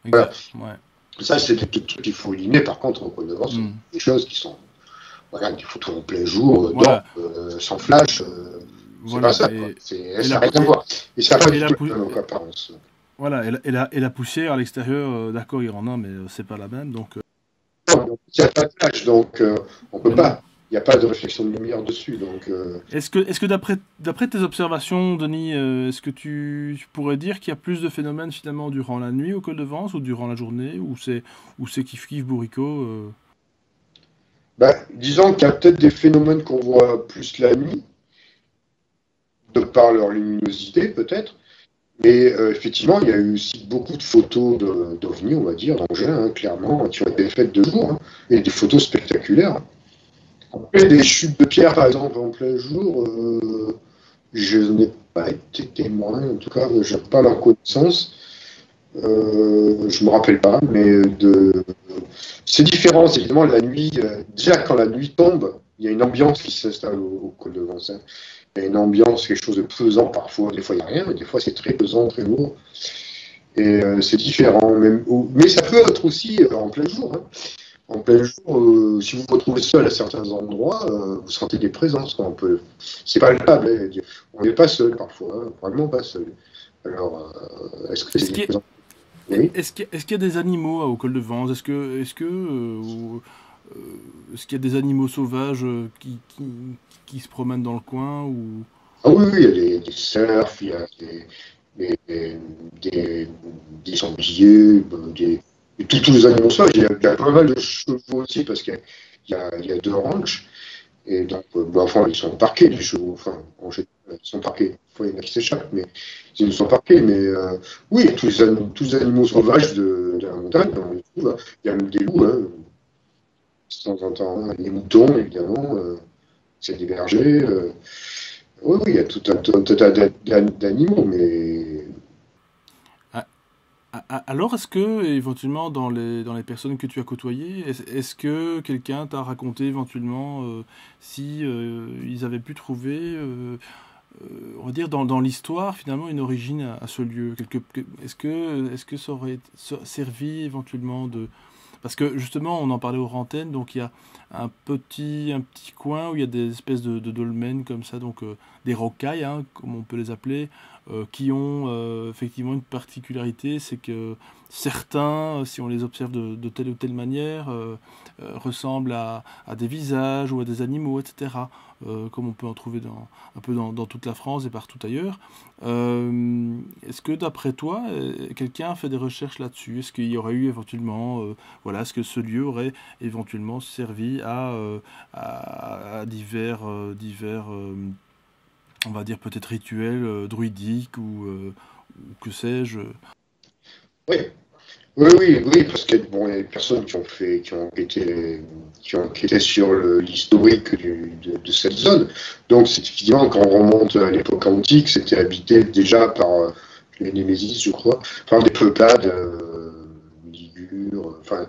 Voilà. exact, ouais. Ça, c'est des trucs qu'il faut éliminer. Par contre, en Côte d'Or, c'est Mm. des choses qui sont, voilà, des photos en plein jour, Voilà, sans flash, c'est pas voilà, ça, quoi. et Ça la, n'a pou- rien à voir. Et ça n'a pas et du la, tout pou- la même apparence. voilà, et la poussière à l'extérieur, d'accord, il y en a, mais c'est pas la même, donc, Non, il n'y a pas de flash, donc on ne peut mais non. pas. Il n'y a pas de réflexion de lumière dessus. Donc, Est-ce que d'après tes observations, Denis, est-ce que tu pourrais dire qu'il y a plus de phénomènes finalement durant la nuit au col de Vence ou durant la journée, ou c'est kiff-kiff bourricot ben, disons qu'il y a peut-être des phénomènes qu'on voit plus la nuit, de par leur luminosité peut-être. Mais effectivement, il y a eu aussi beaucoup de photos d'OVNI, on va dire, d'engins, hein, clairement, qui ont été faites de jour, hein, et des photos spectaculaires. Après, des chutes de pierre, par exemple, en plein jour, je n'ai pas été témoin, en tout cas, je n'ai pas la connaissance. Je me rappelle pas, mais c'est différent. C'est évidemment la nuit. Déjà, quand la nuit tombe, il y a une ambiance qui s'installe au col de Vincennes. Il y a une ambiance, quelque chose de pesant parfois. Des fois, il n'y a rien, mais des fois, c'est très pesant, très lourd. Et c'est différent. Mais ça peut être aussi en plein jour, hein. En plein jour, si vous vous retrouvez seul à certains endroits, vous sentez des présences, quoi. C'est pas palpable, hein. On n'est pas seul parfois, hein, vraiment pas seul. Alors, est-ce que c'est Est-ce des qu'il y a, présences? Oui. est-ce qu'il y a des animaux au col de Vence? Est-ce qu'il y a des animaux sauvages qui se promènent dans le coin ou... Ah oui, oui, il y a des cerfs, il y a des, des, des sangliers, tous les animaux sauvages. Il y a pas mal de chevaux aussi parce qu'il y a deux ranchs. Et donc, enfin, ils sont parqués, les chevaux. Enfin, en général, ils sont parqués. Des fois, il y en a qui s'échappent, mais ils sont parqués. Mais oui, tous les animaux sauvages de la montagne, on les trouve, hein. Il y a même des loups, hein, de temps en temps, hein. Les moutons, évidemment, c'est des bergers. Oui, oui, il y a tout un tas d'animaux, mais Ah, alors, est-ce que, éventuellement, dans les personnes que tu as côtoyées, est-ce que quelqu'un t'a raconté éventuellement si ils avaient pu trouver on va dire dans l'histoire finalement une origine à ce lieu. Est-ce que ça aurait servi éventuellement de... Parce que justement, on en parlait aux antennes, donc il y a un petit coin où il y a des espèces de dolmens comme ça, donc des rocailles, hein, comme on peut les appeler, qui ont effectivement une particularité, c'est que certains, si on les observe de telle ou telle manière, ressemblent à des visages ou à des animaux, etc. Comme on peut en trouver un peu dans toute la France et partout ailleurs. Est-ce que d'après toi, quelqu'un a fait des recherches là-dessus? Est-ce qu'il y aurait eu éventuellement, voilà, est-ce que ce lieu aurait éventuellement servi à divers, on va dire peut-être rituels druidiques ou que sais-je? Oui, oui, oui, oui, parce que bon, il y a des personnes qui ont enquêté sur l'historique de cette zone. Donc, c'est effectivement, quand on remonte à l'époque antique, c'était habité déjà par les Némésis, je crois, par des peuplades ligures, enfin,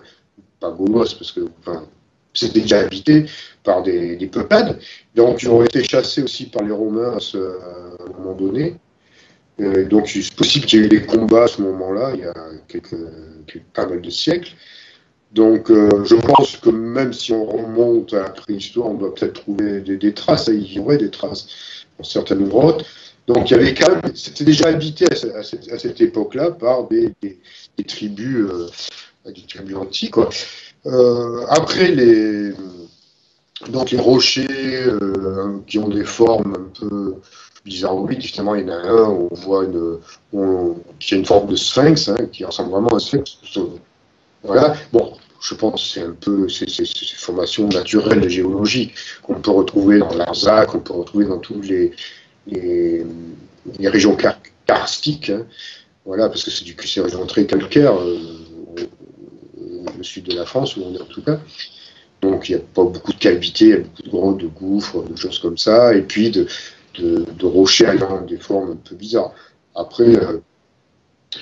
pas gauloises, parce que enfin, c'était déjà habité par des peuplades. Donc, ils ont été chassés aussi par les Romains à un moment donné. Donc, c'est possible qu'il y ait eu des combats à ce moment-là, il y a pas mal de siècles. Donc, je pense que même si on remonte à la préhistoire, on doit peut-être trouver des traces. Il y aurait des traces dans certaines grottes. Donc, il y avait quand même, c'était déjà habité à cette époque-là par des tribus, des tribus antiques, quoi. Après, donc les rochers qui ont des formes un peu bizarroïdes, justement, il y en a un où on voit qui a une forme de sphinx, hein, qui ressemble vraiment à un sphinx. Voilà. Bon, je pense que c'est un peu ces formations naturelles de géologie qu'on peut retrouver dans l'Arzac, qu'on peut retrouver dans toutes les, les régions karstiques, hein. Voilà, parce que c'est une région très calcaire, le sud de la France, où on est en tout cas. Donc il n'y a pas beaucoup de cavités, il y a beaucoup de grottes, de gouffres, de choses comme ça, et puis de rochers ayant des formes un peu bizarres. Après,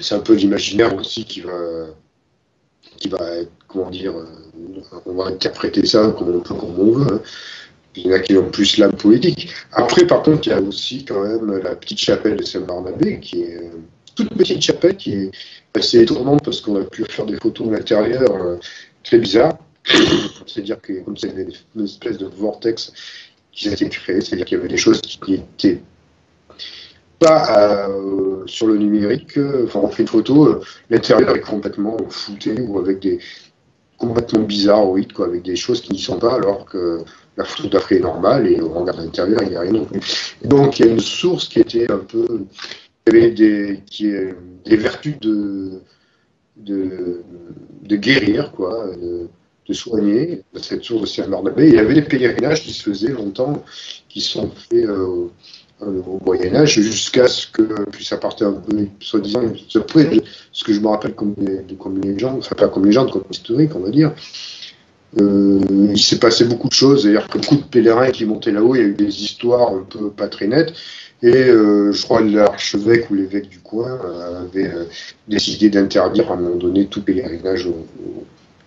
c'est un peu l'imaginaire aussi qui va être, comment dire, on va interpréter ça comme on veut, hein. Il y en a qui ont plus l'âme poétique. Après, par contre, il y a aussi quand même la petite chapelle de Saint-Barnabé, qui est toute petite chapelle, qui est assez étonnante parce qu'on a pu faire des photos de l'intérieur très bizarres. C'est-à-dire que comme c'est une espèce de vortex qui s'était créé, c'est-à-dire qu'il y avait des choses qui n'étaient pas sur le numérique. Enfin, on fait une photo, l'intérieur est complètement flouté ou avec des complètement bizarroïdes, quoi, avec des choses qui n'y sont pas, alors que la photo d'après est normale et on regarde l'intérieur, il n'y a rien non plus. Et donc, il y a une source qui était un peu, il y avait des vertus de, de guérir, quoi, de soigner, cette source de Saint-Barnabé. Il y avait des pèlerinages qui se faisaient longtemps, qui sont faits au Moyen-Âge, jusqu'à ce que, puis ça partait un peu, soi-disant, ce que je me rappelle comme légende, enfin pas comme légende, comme historique, on va dire. Il s'est passé beaucoup de choses, c'est-à-dire que beaucoup de pèlerins qui montaient là-haut, il y a eu des histoires un peu pas très nettes, et je crois que l'archevêque ou l'évêque du coin avait décidé d'interdire à un moment donné tout pèlerinage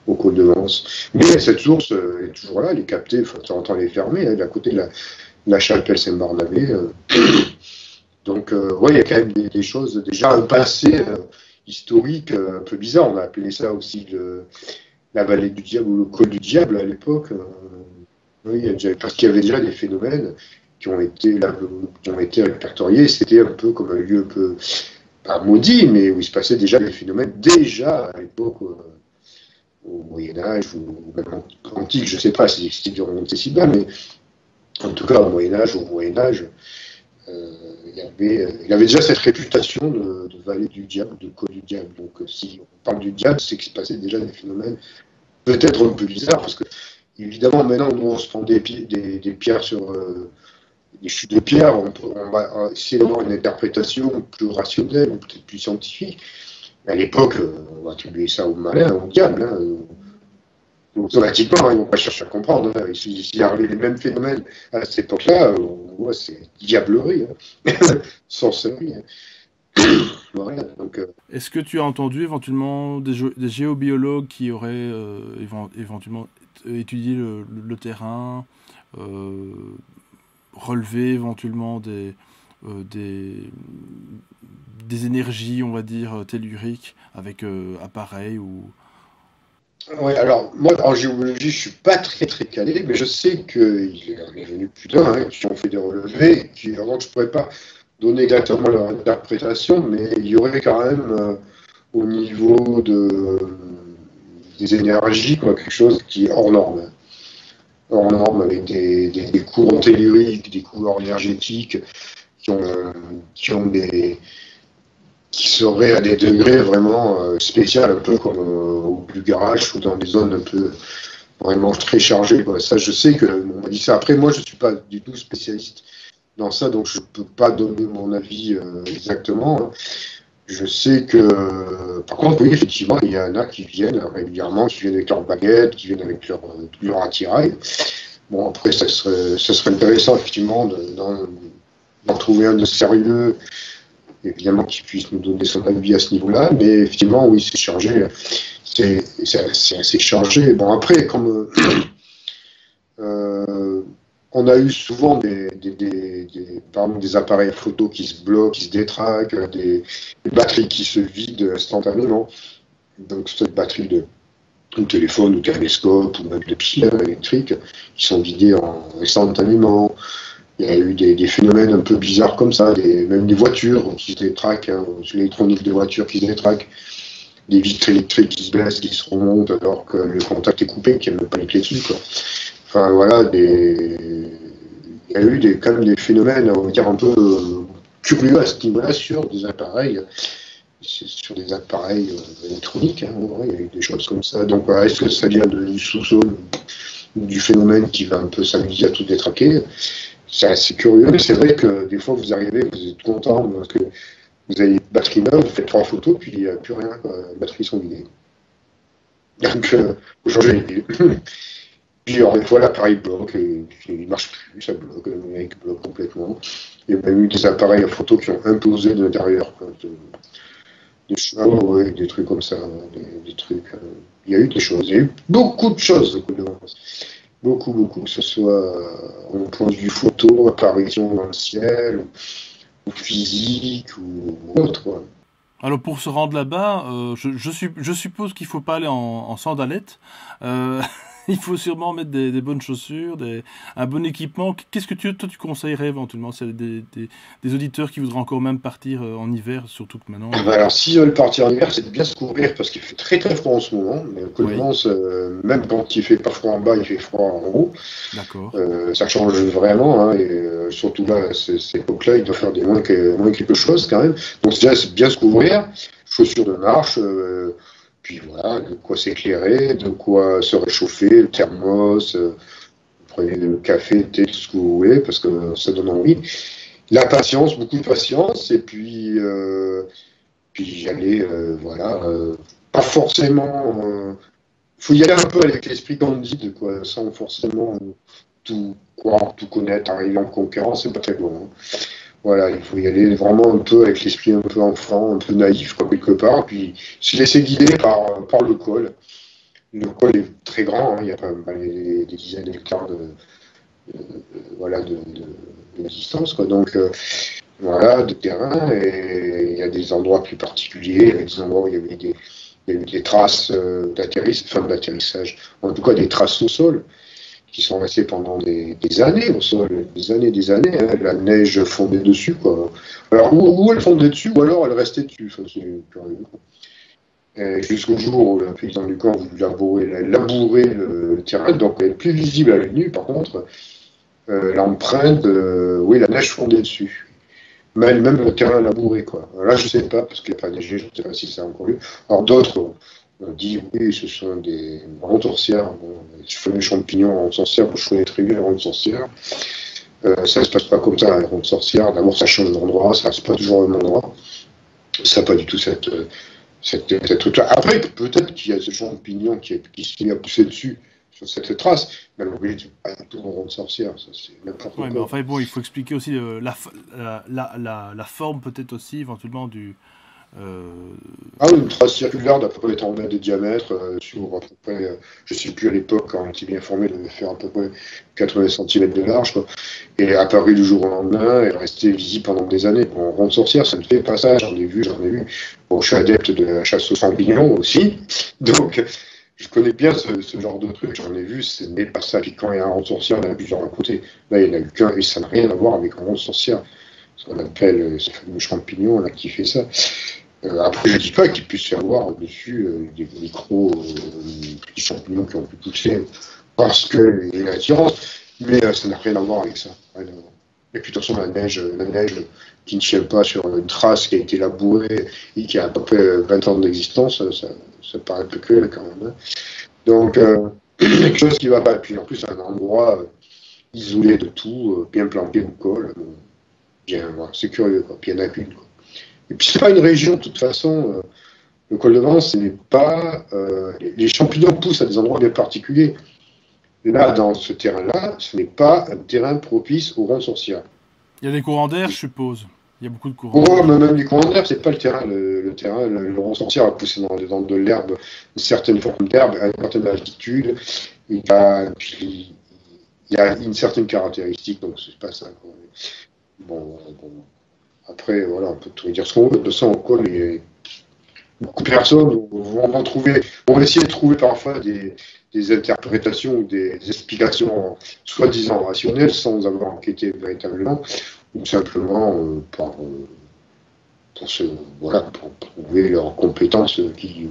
au col de Vence. Mais cette source est toujours là, elle est captée, enfin, de temps en temps elle est fermée, elle est à côté de la chapelle Saint-Barnabé. Donc, ouais, il y a quand même des choses, déjà un passé historique un peu bizarre. On a appelé ça aussi la vallée du diable ou le col du diable à l'époque. Oui, parce qu'il y avait déjà des phénomènes qui ont été répertoriés. C'était un peu comme un lieu un peu, pas maudit, mais où il se passait déjà des phénomènes, déjà à l'époque, au Moyen-Âge ou même antique, je ne sais pas si c'était dû remonter si bas, mais en tout cas au Moyen-Âge, il avait déjà cette réputation de vallée du diable, de col du diable. Donc si on parle du diable, c'est qu'il se passait déjà des phénomènes peut-être un peu bizarres, parce que évidemment maintenant on se prend des pierres sur des chutes de pierres, on va essayer d'avoir une interprétation plus rationnelle ou peut-être plus scientifique. Mais à l'époque, on va attribuer ça au malin, au diable, hein. Automatiquement, hein, ils ne vont pas chercher à comprendre, hein. S'il y avait les mêmes phénomènes à cette époque-là, on voit c'est diablerie, hein. Sorcellerie, hein. Voilà, donc, Est-ce que tu as entendu éventuellement des géobiologues qui auraient éventuellement étudié le terrain, relevé éventuellement des énergies, on va dire, telluriques avec appareils ou... Ouais, alors moi en géologie, je suis pas très très calé, mais je sais qu'il en est venu plus d'un qui ont fait des relevés, qui alors je pourrais pas donner exactement leur interprétation, mais il y aurait quand même au niveau des énergies quoi, quelque chose qui est hors norme avec des courants telluriques, des courants énergétiques qui ont, qui ont qui seraient à des degrés vraiment spéciaux, un peu comme au plus garage ou dans des zones un peu vraiment très chargées. Quoi. Ça, je sais on m'a dit ça. Après, moi, je ne suis pas du tout spécialiste dans ça, donc je ne peux pas donner mon avis exactement. Hein. Je sais que, par contre, oui, effectivement, il y en a qui viennent régulièrement, qui viennent avec leur baguette, qui viennent avec leur attirail. Bon, après, ça serait intéressant, effectivement, d'en trouver un de sérieux évidemment qu'il puisse nous donner son avis à ce niveau-là, mais effectivement, oui, c'est chargé. C'est assez chargé. Bon, après, comme on a eu souvent par exemple, des appareils photo qui se bloquent, qui se détraquent, des batteries qui se vident instantanément. Donc, cette batterie de téléphone ou caméscope ou même de piles électriques qui sont vidées instantanément. Il y a eu des phénomènes un peu bizarres comme ça, même des voitures qui se détraquent, hein, l'électronique des voitures qui se détraquent, des vitres électriques qui se baissent, qui se remontent alors que le contact est coupé, qu'il n'y a même pas les clés dessus. Quoi. Enfin voilà, il y a eu quand même des phénomènes, on va dire, un peu curieux à ce niveau-là sur des appareils. Électroniques, hein, ouais, il y a eu des choses comme ça. Donc est-ce que ça vient du sous-sol, du phénomène qui va un peu s'amuser à tout détraquer? C'est assez curieux, mais c'est vrai que des fois vous arrivez, vous êtes content parce que vous avez une batterie neuve, vous faites 3 photos, puis il n'y a plus rien, quoi. Les batteries sont vidées. Donc vous changez les piles. Puis alors, des fois l'appareil bloque, et il ne marche plus, ça bloque, le mec bloque complètement. Il y a même eu des appareils à photo qui ont implosé de l'intérieur. Des chevaux, ouais, des trucs comme ça, des trucs. Il y a eu des choses, il y a eu beaucoup de choses. Beaucoup, que ce soit au point de vue photo, apparition dans le ciel, ou physique, ou autre. Quoi. Alors pour se rendre là-bas, je suppose qu'il faut pas aller en sandalettes. Il faut sûrement mettre des bonnes chaussures, un bon équipement. Qu'est-ce que toi tu conseillerais éventuellement s'il y a des auditeurs qui voudraient encore même partir en hiver, surtout que maintenant... Alors s'ils veulent partir en hiver, c'est de bien se couvrir parce qu'il fait très très froid en ce moment. Mais Oui. Même quand il fait pas froid en bas, il fait froid en haut. D'accord. Ça change vraiment. Hein, et surtout là, ces époques-là, il doit faire moins quelque chose quand même. Donc déjà, c'est bien se couvrir. Chaussures de marche. Puis voilà, de quoi s'éclairer, de quoi se réchauffer, le thermos, prenez le café, le thé, tout ce que vous voulez, parce que ça donne envie. La patience, beaucoup de patience, et puis y aller, voilà, pas forcément. Il faut y aller un peu avec l'esprit candide, quoi, sans forcément tout croire, tout connaître, arriver en concurrence, c'est pas très bon. Hein. Voilà, il faut y aller vraiment un peu avec l'esprit un peu enfant, un peu naïf, quoi, quelque part, puis se laisser guider par le col. Le col est très grand, hein, il y a pas des dizaines d'hectares voilà, de distance, quoi. Donc, voilà, de terrain, et il y a des endroits plus particuliers, il y a des endroits où il y avait des traces d'atterrissage, en tout cas des traces au sol, qui sont restées pendant des années au sol, des années, hein, la neige fondait dessus, quoi. Alors, où elle fondait dessus, ou alors elle restait dessus, enfin, c'est curieux. Jusqu'au jour où le paysan du camp a voulu labourer le terrain, donc elle est plus visible à l'œil nu, par contre, l'empreinte, oui, la neige fondait dessus. Mais même le terrain labouré, quoi. Là, je ne sais pas, parce qu'il n'y a pas neigé, je ne sais pas si c'est encore lieu. Alors, d'autres ont dit, oui, ce sont des rondes sorcières. Bon, les fameux champignons rondes sorcières, je connais très bien les rondes sorcières. Ça ne se passe pas comme ça, les rondes sorcières. D'abord, ça change d'endroit, ça ne reste pas toujours au même endroit. Ça n'a pas du tout cette truc-là. Après, peut-être qu'il y a ce champignon qui se met à pousser dessus, sur cette trace, mais l'origine, c'est pas du tout une ronde sorcière, ça c'est n'importe quoi. Mais enfin bon, il faut expliquer aussi la forme peut-être aussi éventuellement Ah oui, une trace circulaire d'à peu près 30 mètres de diamètre, sur à peu près, je ne sais plus à l'époque, quand on était bien formé, elle devait faire à peu près 80 centimètres de large, quoi. Et apparue du jour au lendemain, elle restait visible pendant des années. Bon, ronde sorcière, ça ne fait pas ça, j'en ai vu, j'en ai vu. Bon, je suis adepte de la chasse aux champignons aussi, donc je connais bien ce genre de truc, j'en ai vu, ce n'est pas ça. Puis quand il y a un ronde sorcière, il y en a plusieurs à côté. Là, il n'y en a eu qu'un, et ça n'a rien à voir avec un ronde sorcière. Ce qu'on appelle ce fameux champignon là, qui fait ça. Après, je ne dis pas qu'il puisse y avoir dessus des micros, petits champignons qui ont pu pousser parce qu'il y a l'attirance, mais ça n'a rien à voir avec ça. Rien à voir. Et puis de toute façon, la neige qui ne tient pas sur une trace qui a été labourée et qui a à peu près 20 ans d'existence, ça paraît peu cruel quand même. Hein. Donc, quelque chose qui ne va pas. Et puis en plus, un endroit isolé de tout, bien planqué au col, bien, voilà, c'est curieux, quoi. Puis il y en a qu'une. Et puis c'est pas une région, de toute façon. Le col de Vence, ce n'est pas. Les champignons poussent à des endroits bien particuliers. Là, dans ce terrain-là, ce n'est pas un terrain propice aux rondes sorcières. Il y a des courants d'air, je suppose. Il y a beaucoup de courants Pour d'air. moi, même les courants d'herbe, c'est pas le terrain. Le terrain, le rond sorcière va pousser dans de l'herbe, une certaine forme d'herbe, à une certaine altitude. Puis, il y a une certaine caractéristique, donc c'est pas ça. Quoi. Bon, après, voilà, on peut tout dire ce qu'on veut. De toute façon, au col, beaucoup de personnes vont essayer de trouver parfois des interprétations ou des explications soi-disant rationnelles sans avoir enquêté véritablement, ou simplement pour prouver leurs compétences qui,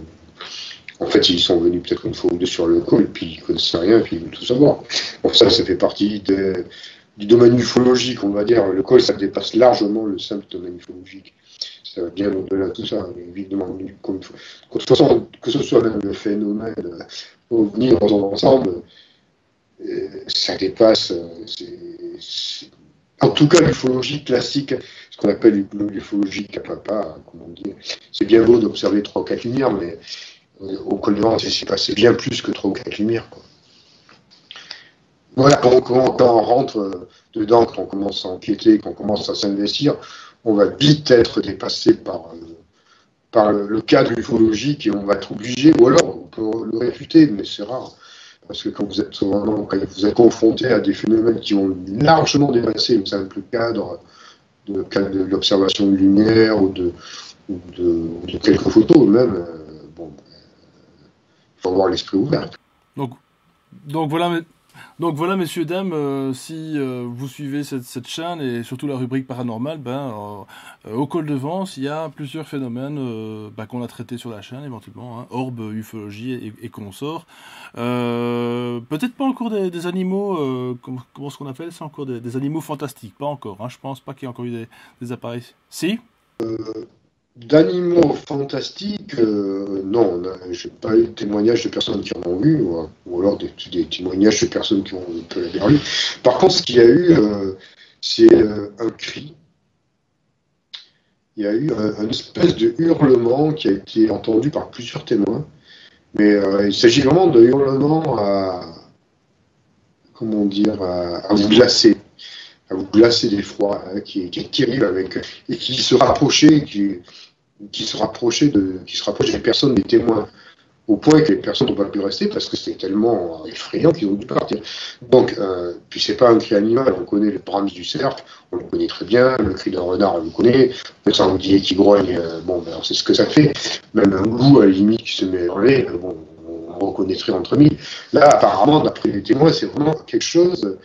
en fait, ils sont venus peut-être une fois ou deux sur le col, et puis ils ne connaissent rien, et puis ils veulent tout savoir. Bon, ça fait partie du domaine ufologique, on va dire. Le col, ça dépasse largement le simple domaine ufologique. Ça va bien au-delà de tout ça, évidemment. De toute façon, que ce soit même le phénomène ovni dans son ensemble, ça dépasse. En tout cas, l'ufologie classique, ce qu'on appelle l'ufologie capapa, comme on dit, c'est bien beau d'observer 3 ou 4 lumières, mais au col de Vence, c'est bien plus que 3 ou 4 lumières. Quoi. Voilà, quand on rentre dedans, quand on commence à enquêter, quand on commence à s'investir, on va vite être dépassé par le cadre ufologique et on va être obligé, ou alors on peut le réfuter, mais c'est rare. Parce que quand vous êtes confronté à des phénomènes qui ont largement dépassé le simple cadre de l'observation de lumière ou de quelques photos même, il faut avoir l'esprit ouvert. Donc, donc voilà, messieurs, dames, si vous suivez cette chaîne et surtout la rubrique paranormale, au col de Vence, il y a plusieurs phénomènes qu'on a traités sur la chaîne éventuellement, hein, orbes, ufologie et consorts. Peut-être pas encore des animaux, comment est-ce qu'on appelle ça encore des animaux fantastiques, pas encore. Hein, je pense pas qu'il y ait encore eu des apparitions. Si? D'animaux fantastiques, non, je n'ai pas eu de témoignages de personnes qui en ont vu, ou alors des témoignages de personnes qui ont peut l'avoir vu. Par contre, ce qu'il y a eu, c'est un cri. Il y a eu une espèce de hurlement qui a été entendu par plusieurs témoins, mais il s'agit vraiment de hurlements comment dire, à vous glacer d'effroi, hein, qui est terrible et qui se rapprochait, qui se rapprochait des personnes, des témoins, au point que les personnes n'ont pas pu rester parce que c'était tellement effrayant qu'ils ont dû partir. Donc, puis c'est pas un cri animal, on connaît le brame du cerf, on le connaît très bien, le cri d'un renard, on le connaît, le sanglier qui grogne, on sait ce que ça fait, même un loup à la limite qui se met à hurler, on reconnaîtrait entre mille. Là, apparemment, d'après les témoins, c'est vraiment quelque chose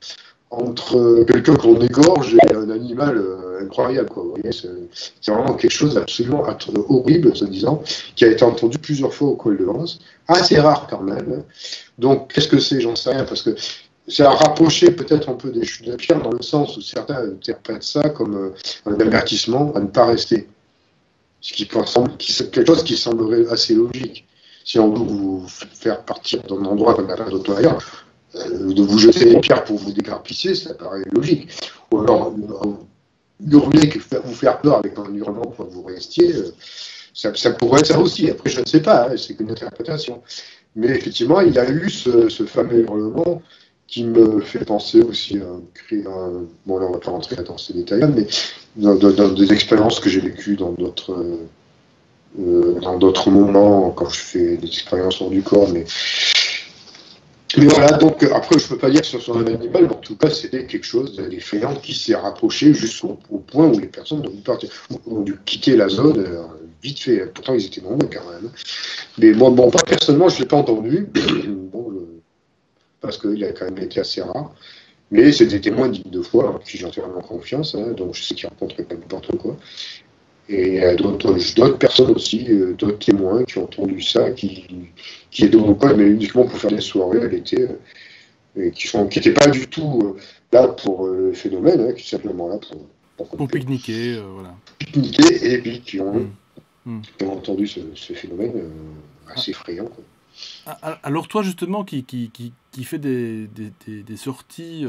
entre quelqu'un qu'on égorge et un animal incroyable. Quoi. Vous voyez, c'est vraiment quelque chose d'absolument horrible, se disant, qui a été entendu plusieurs fois au col de Vence. Assez rare quand même. Donc, qu'est-ce que c'est? J'en sais rien, parce que c'est à rapprocher peut-être un peu des chutes de pierre, dans le sens où certains interprètent ça comme un avertissement à ne pas rester. Quelque chose qui semblerait assez logique. Si on veut vous faire partir d'un endroit qu'on n'a pas d'autre ailleurs, de vous jeter des pierres pour vous décarpisser, ça paraît logique. Ou alors, hurler, vous faire peur avec un hurlement pour que vous restiez, ça pourrait être ça aussi. Après, je ne sais pas, hein, c'est qu'une interprétation. Mais effectivement, il y a eu ce fameux hurlement qui me fait penser aussi à un cri. Bon, là, on ne va pas rentrer dans ces détails, mais dans des expériences que j'ai vécues dans d'autres dans d'autres moments, quand je fais des expériences hors du corps, mais voilà, donc après, je peux pas dire que ce soit un animal, mais en tout cas, c'était quelque chose d'effrayant qui s'est rapproché jusqu'au point où les personnes ont dû quitter la zone vite fait. Pourtant, ils étaient nombreux quand même. Mais moi, bon, pas personnellement, je l'ai pas entendu, bon, parce qu'il a quand même été assez rare. Mais c'est des témoins dignes de foi, en qui j'ai entièrement confiance, hein, donc je sais qu'ils racontent pas n'importe quoi. Et d'autres personnes aussi, d'autres témoins qui ont entendu ça, qui étaient au coin, mais uniquement pour faire des soirées à l'été, et qui n'étaient pas du tout là pour le phénomène, hein, qui sont simplement là Pour pique-niquer, voilà. pique-niquer, et puis qui ont, Mm. qui ont entendu ce phénomène assez effrayant, quoi. Alors toi justement qui fait des sorties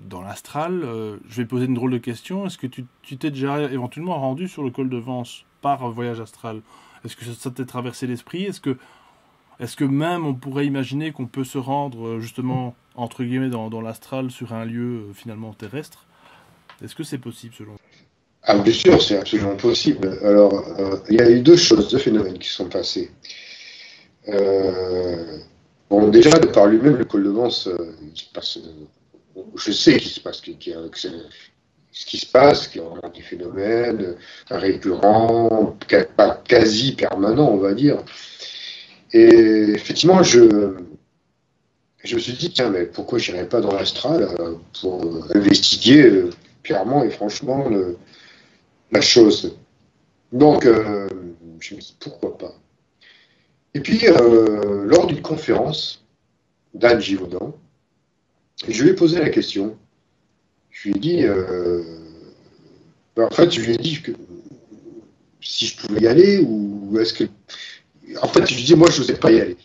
dans l'astral, je vais te poser une drôle de question. Est-ce que tu t'es déjà éventuellement rendu sur le col de Vence par voyage astral? Est-ce que ça t'est traversé l'esprit? Est-ce que même on pourrait imaginer qu'on peut se rendre justement entre guillemets dans l'astral sur un lieu finalement terrestre? Est-ce que c'est possible selon toi? Ah, bien sûr, c'est absolument possible. Alors, il y a eu deux choses, deux phénomènes qui sont passés. Euh, bon, déjà, de par lui-même, le col de Vence, il se passe, je sais qu'il se passe, ce qui se passe, qu'il y a vraiment des phénomènes récurrents, pas quasi permanents, on va dire. Et effectivement, je me suis dit, tiens, mais pourquoi je n'irais pas dans l'astral pour investiguer clairement et franchement la chose. Donc, je me suis dit, pourquoi pas. Et puis, lors d'une conférence d'Anne Givaudan, je lui ai posé la question. Je lui ai dit, en fait, je lui ai dit que si je pouvais y aller ou est-ce que. En fait, je lui ai dit, moi, je n'osais pas y aller.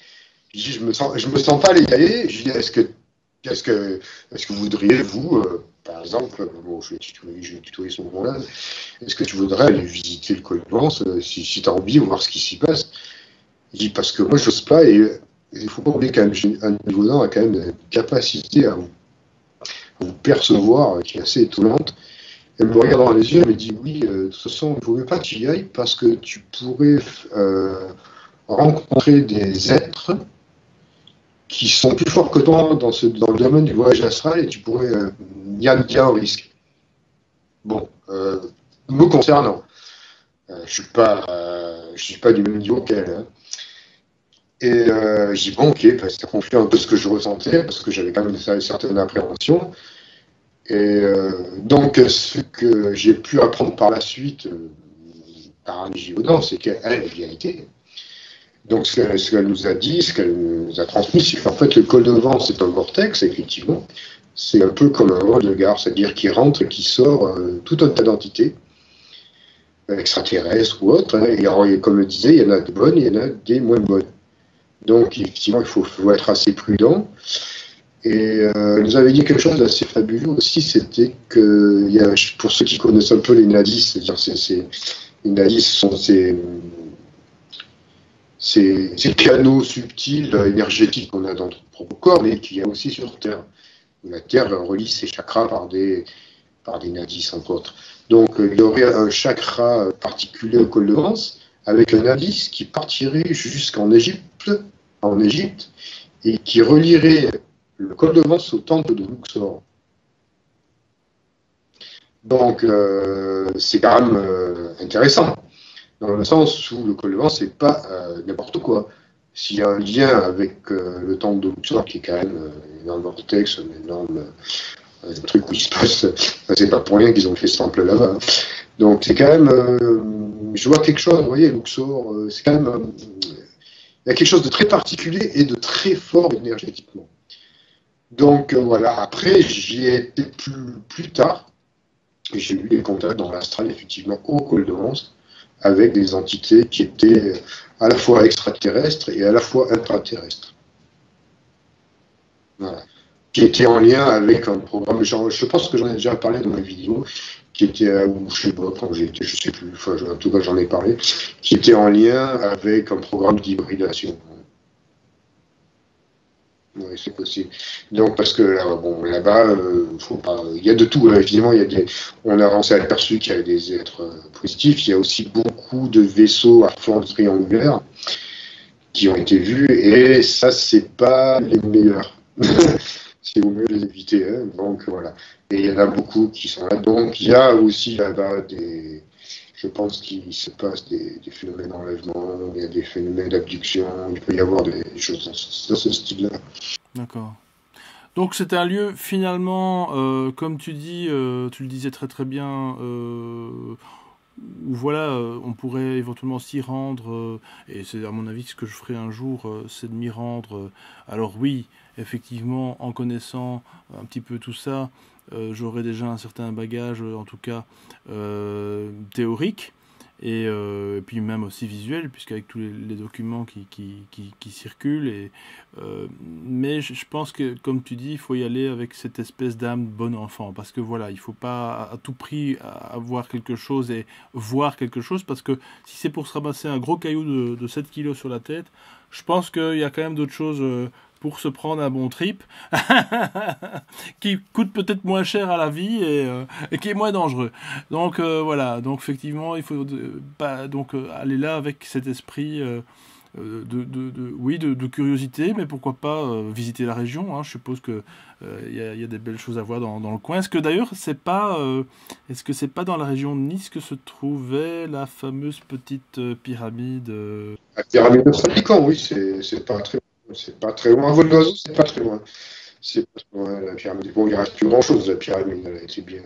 Je lui ai dit, je me sens pas aller y aller. Je lui ai dit, est-ce que vous voudriez, vous, par exemple, bon, je vais tutoyer ce moment-là, est-ce que tu voudrais aller visiter le col de Vence si tu as envie, voir ce qui s'y passe? Je dis, parce que moi, je n'ose pas et il ne faut pas oublier qu'un Givaudan a quand même une capacité à vous percevoir qui est assez étonnante. Elle me regarde dans les yeux, elle me dit, oui, de toute façon, il ne vaut mieux pas que tu y ailles parce que tu pourrais rencontrer des êtres qui sont plus forts que toi dans le domaine du voyage astral et tu pourrais y aller au risque. Bon, me concernant, je suis pas du même niveau qu'elle. Hein. Et j'ai dit, bon, ok, bah, ça confirme un peu ce que je ressentais, parce que j'avais quand même une certaine appréhension. Et donc, ce que j'ai pu apprendre par la suite, par Anne Givaudan, c'est qu'elle y a été. Donc, ce qu'elle nous a dit, ce qu'elle nous a transmis, c'est qu'en fait, le col de Vence, c'est un vortex, effectivement. C'est un peu comme un vol de gare, c'est-à-dire qu'il rentre et qu'il sort tout un tas d'entités, extraterrestres ou autres. Hein, et comme je disais, il y en a de bonnes et il y en a des moins bonnes. Donc, effectivement, il faut être assez prudent. Et elle nous avait dit quelque chose d'assez fabuleux aussi, c'était que, pour ceux qui connaissent un peu les nadis, c'est-à-dire les nadis sont ces canaux subtils, énergétiques qu'on a dans notre propre corps, mais qu'il y a aussi sur Terre. La Terre relie ses chakras par des nadis, entre autres. Donc, il y aurait un chakra particulier au col de Vence, avec un nadis qui partirait jusqu'en Égypte, et qui relierait le col de Vence au temple de Luxor. Donc, c'est quand même intéressant, dans le sens où le col de Vence, c'est pas n'importe quoi. S'il y a un lien avec le temple de Luxor, qui est quand même un énorme vortex, un énorme truc où il se passe, c'est pas pour rien qu'ils ont fait ce temple là-bas. Donc, c'est quand même, je vois quelque chose, vous voyez, Luxor, c'est quand même, il y a quelque chose de très particulier et de très fort énergétiquement. Donc voilà, après j'y ai été plus tard, et j'ai eu des contacts dans l'astral, effectivement, au col de Vence, avec des entités qui étaient à la fois extraterrestres et à la fois intraterrestres. Voilà. Qui étaient en lien avec un programme, genre, je pense que j'en ai déjà parlé dans ma vidéo, qui était, ou je sais pas, quand j'étais, je sais plus, enfin, en tout cas j'en ai parlé, qui était en lien avec un programme d'hybridation. Oui, c'est possible. Donc, parce que bon, là-bas, faut pas, il y a de tout. Évidemment, on s'est aperçu qu'il y avait des êtres positifs. Il y a aussi beaucoup de vaisseaux à forme triangulaire qui ont été vus, et ça, c'est pas les meilleurs. C'est au mieux de les éviter. Hein. Donc, voilà. Et il y en a beaucoup qui sont là. Donc, il y a aussi là-bas je pense qu'il se passe des phénomènes d'enlèvement, il y a des phénomènes d'abduction, il peut y avoir des choses dans ce style-là. D'accord. Donc c'est un lieu finalement, comme tu dis, tu le disais très très bien, où voilà, on pourrait éventuellement s'y rendre, et c'est à mon avis ce que je ferai un jour, c'est de m'y rendre. Alors oui, effectivement, en connaissant un petit peu tout ça, j'aurai déjà un certain bagage, en tout cas théorique, et puis même aussi visuel, puisqu'avec tous les documents qui circulent. Mais je pense que, comme tu dis, il faut y aller avec cette espèce d'âme de bon enfant, parce que voilà, il ne faut pas à tout prix avoir quelque chose et voir quelque chose, parce que si c'est pour se ramasser un gros caillou de 7 kilos sur la tête, je pense qu'il y a quand même d'autres choses pour se prendre un bon trip, qui coûte peut-être moins cher à la vie et qui est moins dangereux. Donc voilà, donc effectivement, il faut pas aller là avec cet esprit oui, de curiosité, mais pourquoi pas visiter la région. Hein. Je suppose que y a des belles choses à voir dans le coin. Est-ce que d'ailleurs, est-ce que c'est pas dans la région de Nice que se trouvait la fameuse petite pyramide La pyramide de Fabricant, oui, c'est pas très loin. Vol d'oiseau, c'est pas très loin. C'est pas très loin, la pyramide. Bon, il reste plus grand-chose, la pyramide, elle a été bien.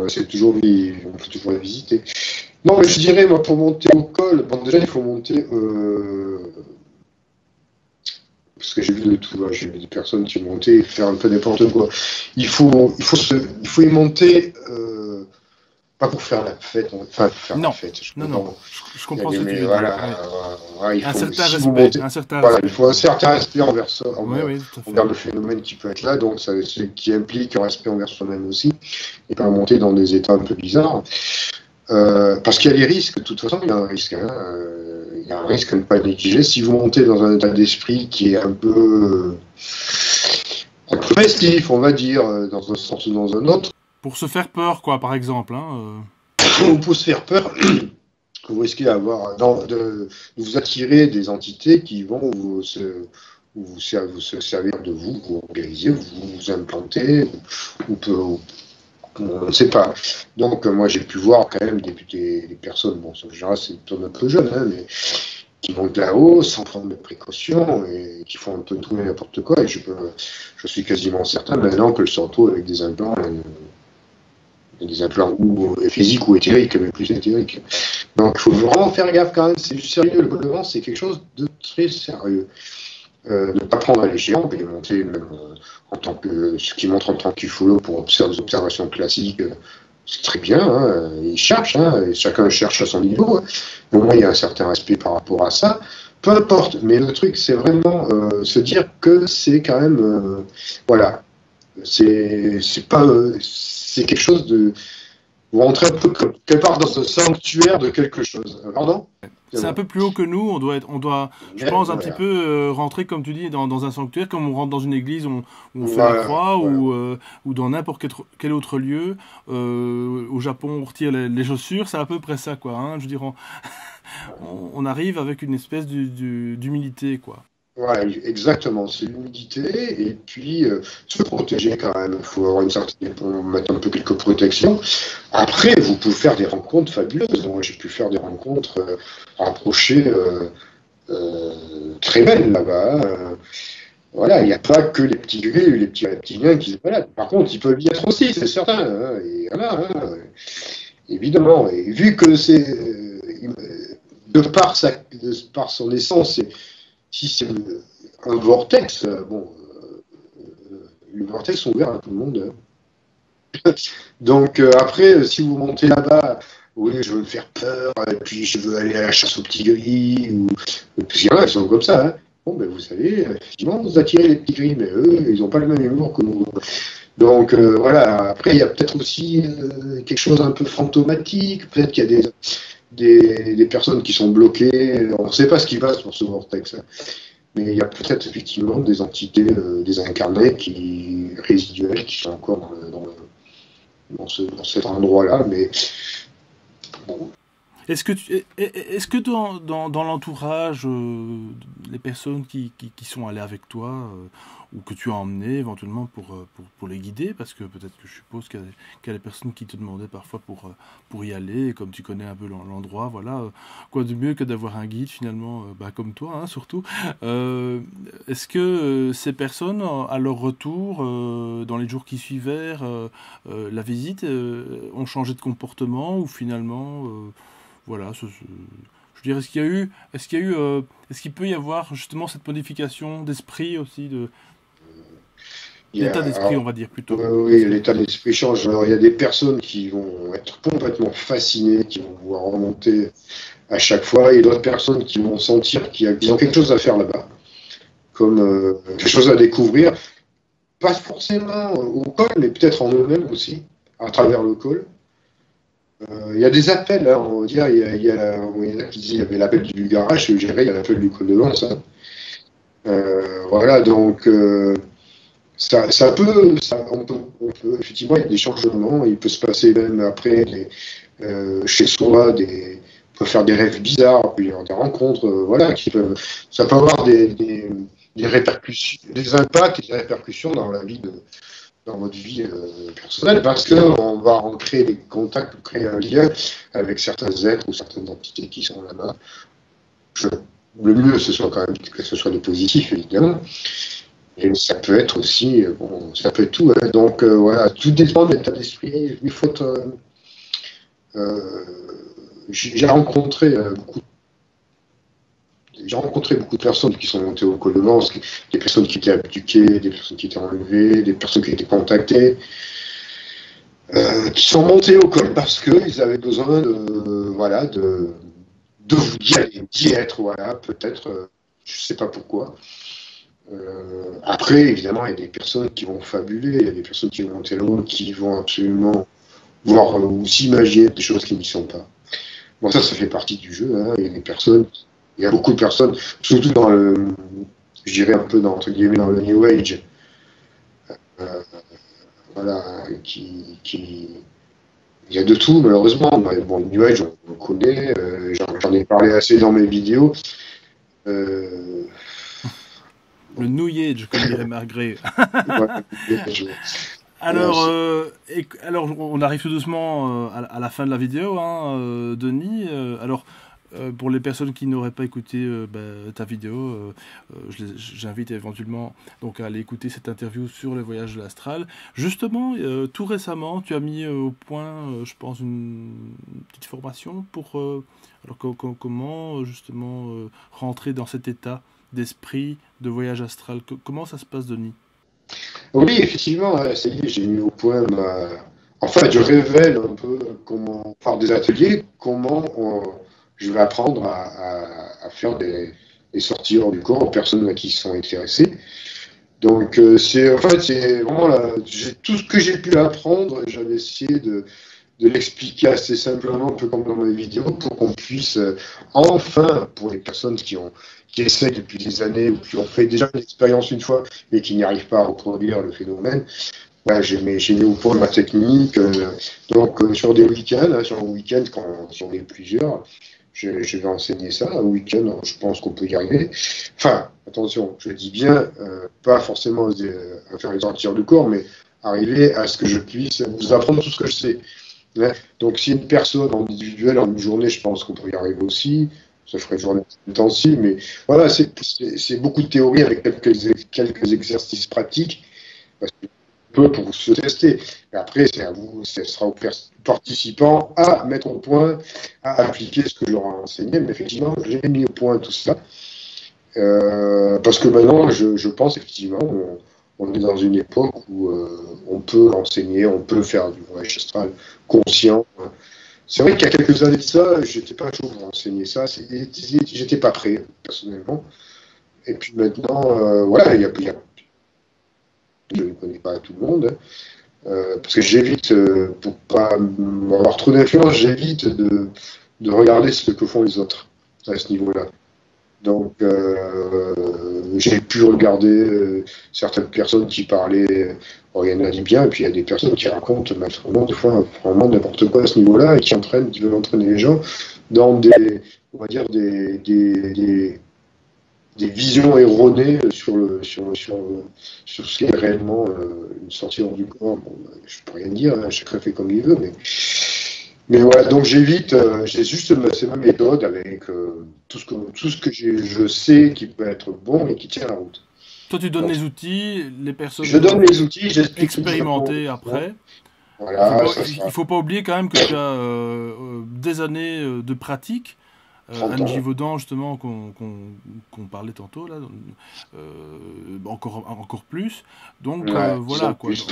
C'est toujours, on peut toujours la visiter. Non, mais je dirais, moi, pour monter au col, bon, déjà, il faut monter. Parce que j'ai vu de tout, hein, j'ai vu des personnes qui montaient et faire un peu n'importe quoi. Il faut y monter, pas pour faire la fête, enfin, pour faire Non, la fête. non, je comprends ce que tu veux Voilà, dire. il Un faut, certain si respect, vous montez, un certain voilà, respect. il faut un certain respect envers ça, Oui, oui, tout à fait. envers le phénomène qui peut être là, donc ça, ce qui implique un respect envers soi-même aussi, et pas monter dans des états un peu bizarres. Parce qu'il y a des risques, de toute façon, il y a un risque. Hein, il y a un risque à ne pas négliger. Si vous montez dans un état d'esprit qui est un peu festif, on va dire, dans un sens ou dans un autre, Pour se faire peur, quoi, par exemple. Hein, on peut se faire peur. Vous risquez de vous attirer des entités qui vont vous se servir de vous, vous organiser, vous implanter, ou on ne sait pas. Donc, moi, j'ai pu voir quand même des personnes, bon, en général, c'est un peu jeune, hein, mais qui montent là-haut sans prendre de précautions et qui font un peu tout et n'importe quoi. Et je suis quasiment certain maintenant que se retrouve avec des implants ou physiques ou éthériques, mais plus éthériques. Donc, il faut vraiment faire gaffe quand même. C'est du sérieux. Le devant, c'est quelque chose de très sérieux. Ne pas prendre à légère, et monter même en tant que ce qui montre en tant qu'ufologue pour des observations classiques, c'est très bien. Hein, ils cherchent, hein, et chacun cherche à son niveau. Hein. Au moins, il y a un certain respect par rapport à ça. Peu importe, mais le truc, c'est vraiment se dire que c'est quand même, voilà, c'est pas, c'est quelque chose de. Vous rentrez un peu quelque part dans un sanctuaire de quelque chose. Pardon ? c'est un peu plus haut que nous, on doit je pense, un petit peu rentrer, comme tu dis, dans un sanctuaire, comme on rentre dans une église où on fait la croix, ou dans n'importe quel autre lieu. Au Japon, on retire les chaussures, c'est à peu près ça, quoi. Hein, je dirais, on arrive avec une espèce d'humilité, quoi. Voilà, exactement, c'est l'humidité, et puis se protéger quand même. Il faut avoir une certaine, pour mettre un peu quelques protections. Après, vous pouvez faire des rencontres fabuleuses. Moi, j'ai pu faire des rencontres rapprochées, très belles là-bas. Voilà, il n'y a pas que les petits gris, les petits reptiliens qui se baladent. Par contre, ils peuvent y être aussi, c'est certain. Hein, et voilà, hein, évidemment. Et vu que c'est de par son essence, si c'est un vortex, bon, les vortex sont ouverts à tout le monde. Hein. Donc après, si vous montez là-bas, oui, je veux me faire peur, et puis je veux aller à la chasse aux petits gris, parce qu'il y en a qui sont comme ça. Hein. Bon, ben vous savez, effectivement, vous attirez les petits gris, mais eux, ils n'ont pas le même humour que nous. Donc voilà, après, il y a peut-être aussi quelque chose un peu fantomatique, peut-être qu'il y a des personnes qui sont bloquées, on ne sait pas ce qui passe pour ce vortex. Hein. mais il y a peut-être effectivement des entités, des incarnés résiduels qui sont encore dans cet endroit-là, mais bon. Est-ce que dans l'entourage, les personnes qui sont allées avec toi, ou que tu as emmené éventuellement pour les guider, parce que peut-être que je suppose qu'il y a des personnes qui te demandaient parfois pour y aller, et comme tu connais un peu l'endroit, voilà, quoi de mieux que d'avoir un guide finalement, bah, comme toi, hein, surtout. Est-ce que ces personnes, à leur retour, dans les jours qui suivirent la visite, ont changé de comportement, ou finalement... voilà, je veux dire, est-ce qu'il peut y avoir justement cette modification d'esprit aussi, d'état d'esprit, Alors, on va dire plutôt. oui, l'état d'esprit change. Alors, il y a des personnes qui vont être complètement fascinées, qui vont vouloir remonter à chaque fois, et d'autres personnes qui vont sentir qu'ils ont quelque chose à faire là-bas, comme quelque chose à découvrir, pas forcément au col, mais peut-être en eux-mêmes aussi, à travers le col. Il y a des appels, hein, on va dire, il y en a qui disent il y avait l'appel du garage, je dirais, il y a l'appel du col de Lens. Hein. Voilà, donc on peut, effectivement, il y a des changements, il peut se passer même après, chez soi, on peut faire des rêves bizarres, puis il y avoir des rencontres, voilà, ça peut avoir des répercussions, des impacts et des répercussions dans votre vie personnelle, parce qu'on va en créer des contacts, créer un lien avec certains êtres ou certaines entités qui sont là-bas. Le mieux, ce soit quand même que ce soit des positifs, évidemment. Et ça peut être aussi, bon, ça peut être tout. Hein. Donc voilà, tout dépend de l'état d'esprit. Il faut être. J'ai rencontré beaucoup de personnes qui sont montées au col de Lens, des personnes qui étaient abduquées, des personnes qui étaient enlevées, des personnes qui étaient contactées, qui sont montées au col parce qu'ils avaient besoin de vous d'y être, voilà, peut-être, je ne sais pas pourquoi. Après, évidemment, il y a des personnes qui vont fabuler, il y a des personnes qui vont monter loin, qui vont absolument voir ou s'imaginer des choses qui n'y sont pas. Bon, ça fait partie du jeu. Hein. Il y a beaucoup de personnes, surtout je dirais un peu entre guillemets dans le New Age, voilà, il y a de tout malheureusement. Bon, le New Age, on le connaît, j'en ai parlé assez dans mes vidéos. Le New Age, comme dirait Margré. Ouais, alors, on arrive tout doucement à la fin de la vidéo, hein, Denis. Alors, pour les personnes qui n'auraient pas écouté ta vidéo, j'invite éventuellement donc à aller écouter cette interview sur le voyage de l'astral. Justement, tout récemment, tu as mis au point, je pense, une petite formation pour comment justement rentrer dans cet état d'esprit de voyage astral. Comment ça se passe, Denis? Oui, effectivement, ça y est, j'ai mis au point En fait, je révèle un peu comment, par des ateliers, je vais apprendre à faire des sorties hors du corps aux personnes qui sont intéressées. Donc, c'est vraiment tout ce que j'ai pu apprendre, j'avais essayé de l'expliquer assez simplement, un peu comme dans mes vidéos, pour qu'on puisse enfin, pour les personnes qui essaient depuis des années ou qui ont fait déjà une expérience une fois mais qui n'y arrivent pas à reproduire le phénomène, ouais, j'ai mis au point ma technique. Sur des week-ends, hein, sur un week-end, si on est plusieurs, je vais enseigner ça. Un week-end, je pense qu'on peut y arriver. Enfin, attention, je dis bien, pas forcément à faire les sorties du corps, mais arriver à ce que je puisse vous apprendre tout ce que je sais. Ouais. Donc, si une personne en individuel, en une journée, je pense qu'on peut y arriver aussi. Ça ferait une journée intensive, mais voilà, c'est beaucoup de théorie avec quelques exercices pratiques, parce que pour se tester. Et après, c'est à vous, ce sera aux participants à mettre au point, à appliquer ce que je leur ai enseigné. Mais effectivement, j'ai mis au point tout ça, parce que maintenant, je pense effectivement, on est dans une époque où on peut enseigner, on peut faire du voyage astral conscient. C'est vrai qu'il y a quelques années de ça, j'étais pas chaud pour enseigner ça, j'étais pas prêt, personnellement. Et puis maintenant, voilà, je ne connais pas tout le monde, parce que j'évite, pour pas avoir trop d'influence, j'évite de regarder ce que font les autres à ce niveau-là. Donc, j'ai pu regarder certaines personnes qui parlaient, il y en a dit bien, et puis il y a des personnes qui racontent vraiment, des fois, vraiment n'importe quoi à ce niveau-là, et qui veulent entraîner les gens dans on va dire, des visions erronées sur ce qu'est réellement une sortie hors du corps. Bon, je peux rien dire, hein, chacun fait comme il veut, mais voilà, donc j'évite, j'ai juste c'est ma méthode avec tout ce que je sais qui peut être bon et qui tient la route. Toi, tu donnes Donc, les outils, les personnes je donne peuvent les outils, j'explique tout simplement. expérimenter après. Voilà, ça Il sera faut pas oublier quand même que tu as des années de pratique. 30 Anne ans. Givaudan, justement, qu'on parlait tantôt, là, encore plus. Donc Ouais, voilà, disons quoi. plus.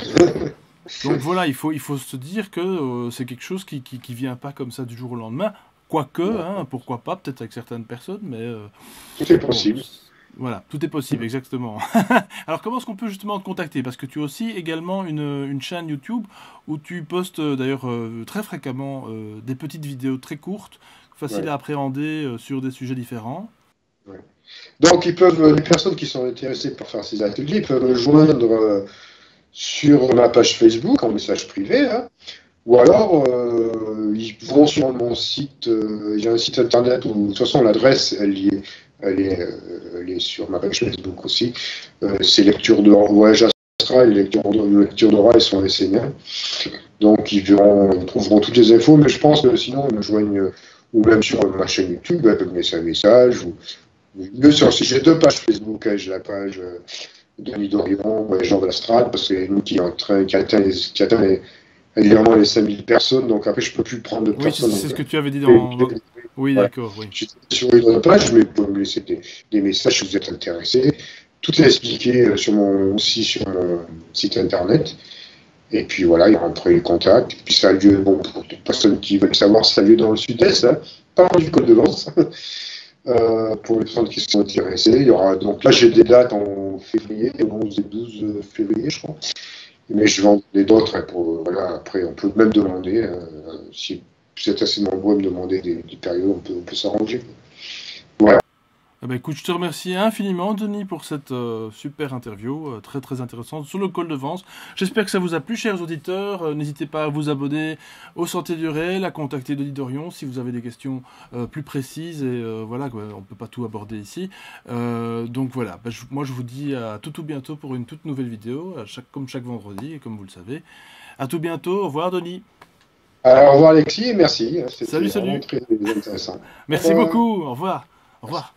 Donc voilà, il faut se dire que c'est quelque chose qui vient pas comme ça du jour au lendemain. Quoique, hein, pourquoi pas, peut-être avec certaines personnes, mais Tout est bon, possible. voilà, tout est possible, exactement. Alors comment est-ce qu'on peut justement te contacter? Parce que tu as aussi également une chaîne YouTube où tu postes d'ailleurs très fréquemment des petites vidéos très courtes, faciles Ouais, à appréhender sur des sujets différents. ouais. Donc, les personnes qui sont intéressées par faire ces ateliers peuvent me joindre sur ma page Facebook en message privé, hein. Ou alors, ils vont sur mon site, j'ai un site internet où, de toute façon, l'adresse, elle est sur ma page Facebook aussi. C'est lecture de voyage astral, lecture d'aura et son SNL. Donc, ils trouveront toutes les infos, mais je pense que sinon, ils me joignent, ou même sur ma chaîne YouTube, ils peuvent me laisser un message. Mieux sur, si j'ai deux pages Facebook, hein, j'ai la page Denis Dorion, Voyageurs de l'Astral, parce que c'est nous qui atteint régulièrement les 5000 personnes, donc après je peux plus prendre de Oui, personnes. c'est ce que tu avais dit Et- dans... Oui, Voilà. d'accord, oui. Je suis sur une autre page, mais vous pouvez me laisser des messages si vous êtes intéressé. Tout est expliqué aussi sur mon site internet. Et puis voilà, il y aura après les contacts. Et puis ça a lieu, bon, pour les personnes qui veulent savoir, ça a lieu dans le sud-est, hein, pas loin du Col de Vence. Pour les personnes qui sont intéressées, il y aura donc là j'ai des dates en février, le 11 et 12 février, je crois. Mais je vais en donner d'autres, hein, voilà, après on peut même demander, si vous êtes assez nombreux à me demander des périodes, on peut s'arranger. Voilà. Eh ben, écoute, je te remercie infiniment, Denis, pour cette super interview, très très intéressante sur le col de Vence. J'espère que ça vous a plu, chers auditeurs. N'hésitez pas à vous abonner au Sentier du Réel, à contacter Denis Dorion si vous avez des questions plus précises. Et voilà, quoi, on ne peut pas tout aborder ici. Donc voilà, ben, moi je vous dis à tout bientôt pour une toute nouvelle vidéo, comme chaque vendredi, et comme vous le savez. À tout bientôt, au revoir, Denis. Alors, au revoir Alexis et merci, hein, c'était Salut, vraiment salut. très intéressant. Au Merci revoir. beaucoup, au revoir. Au revoir.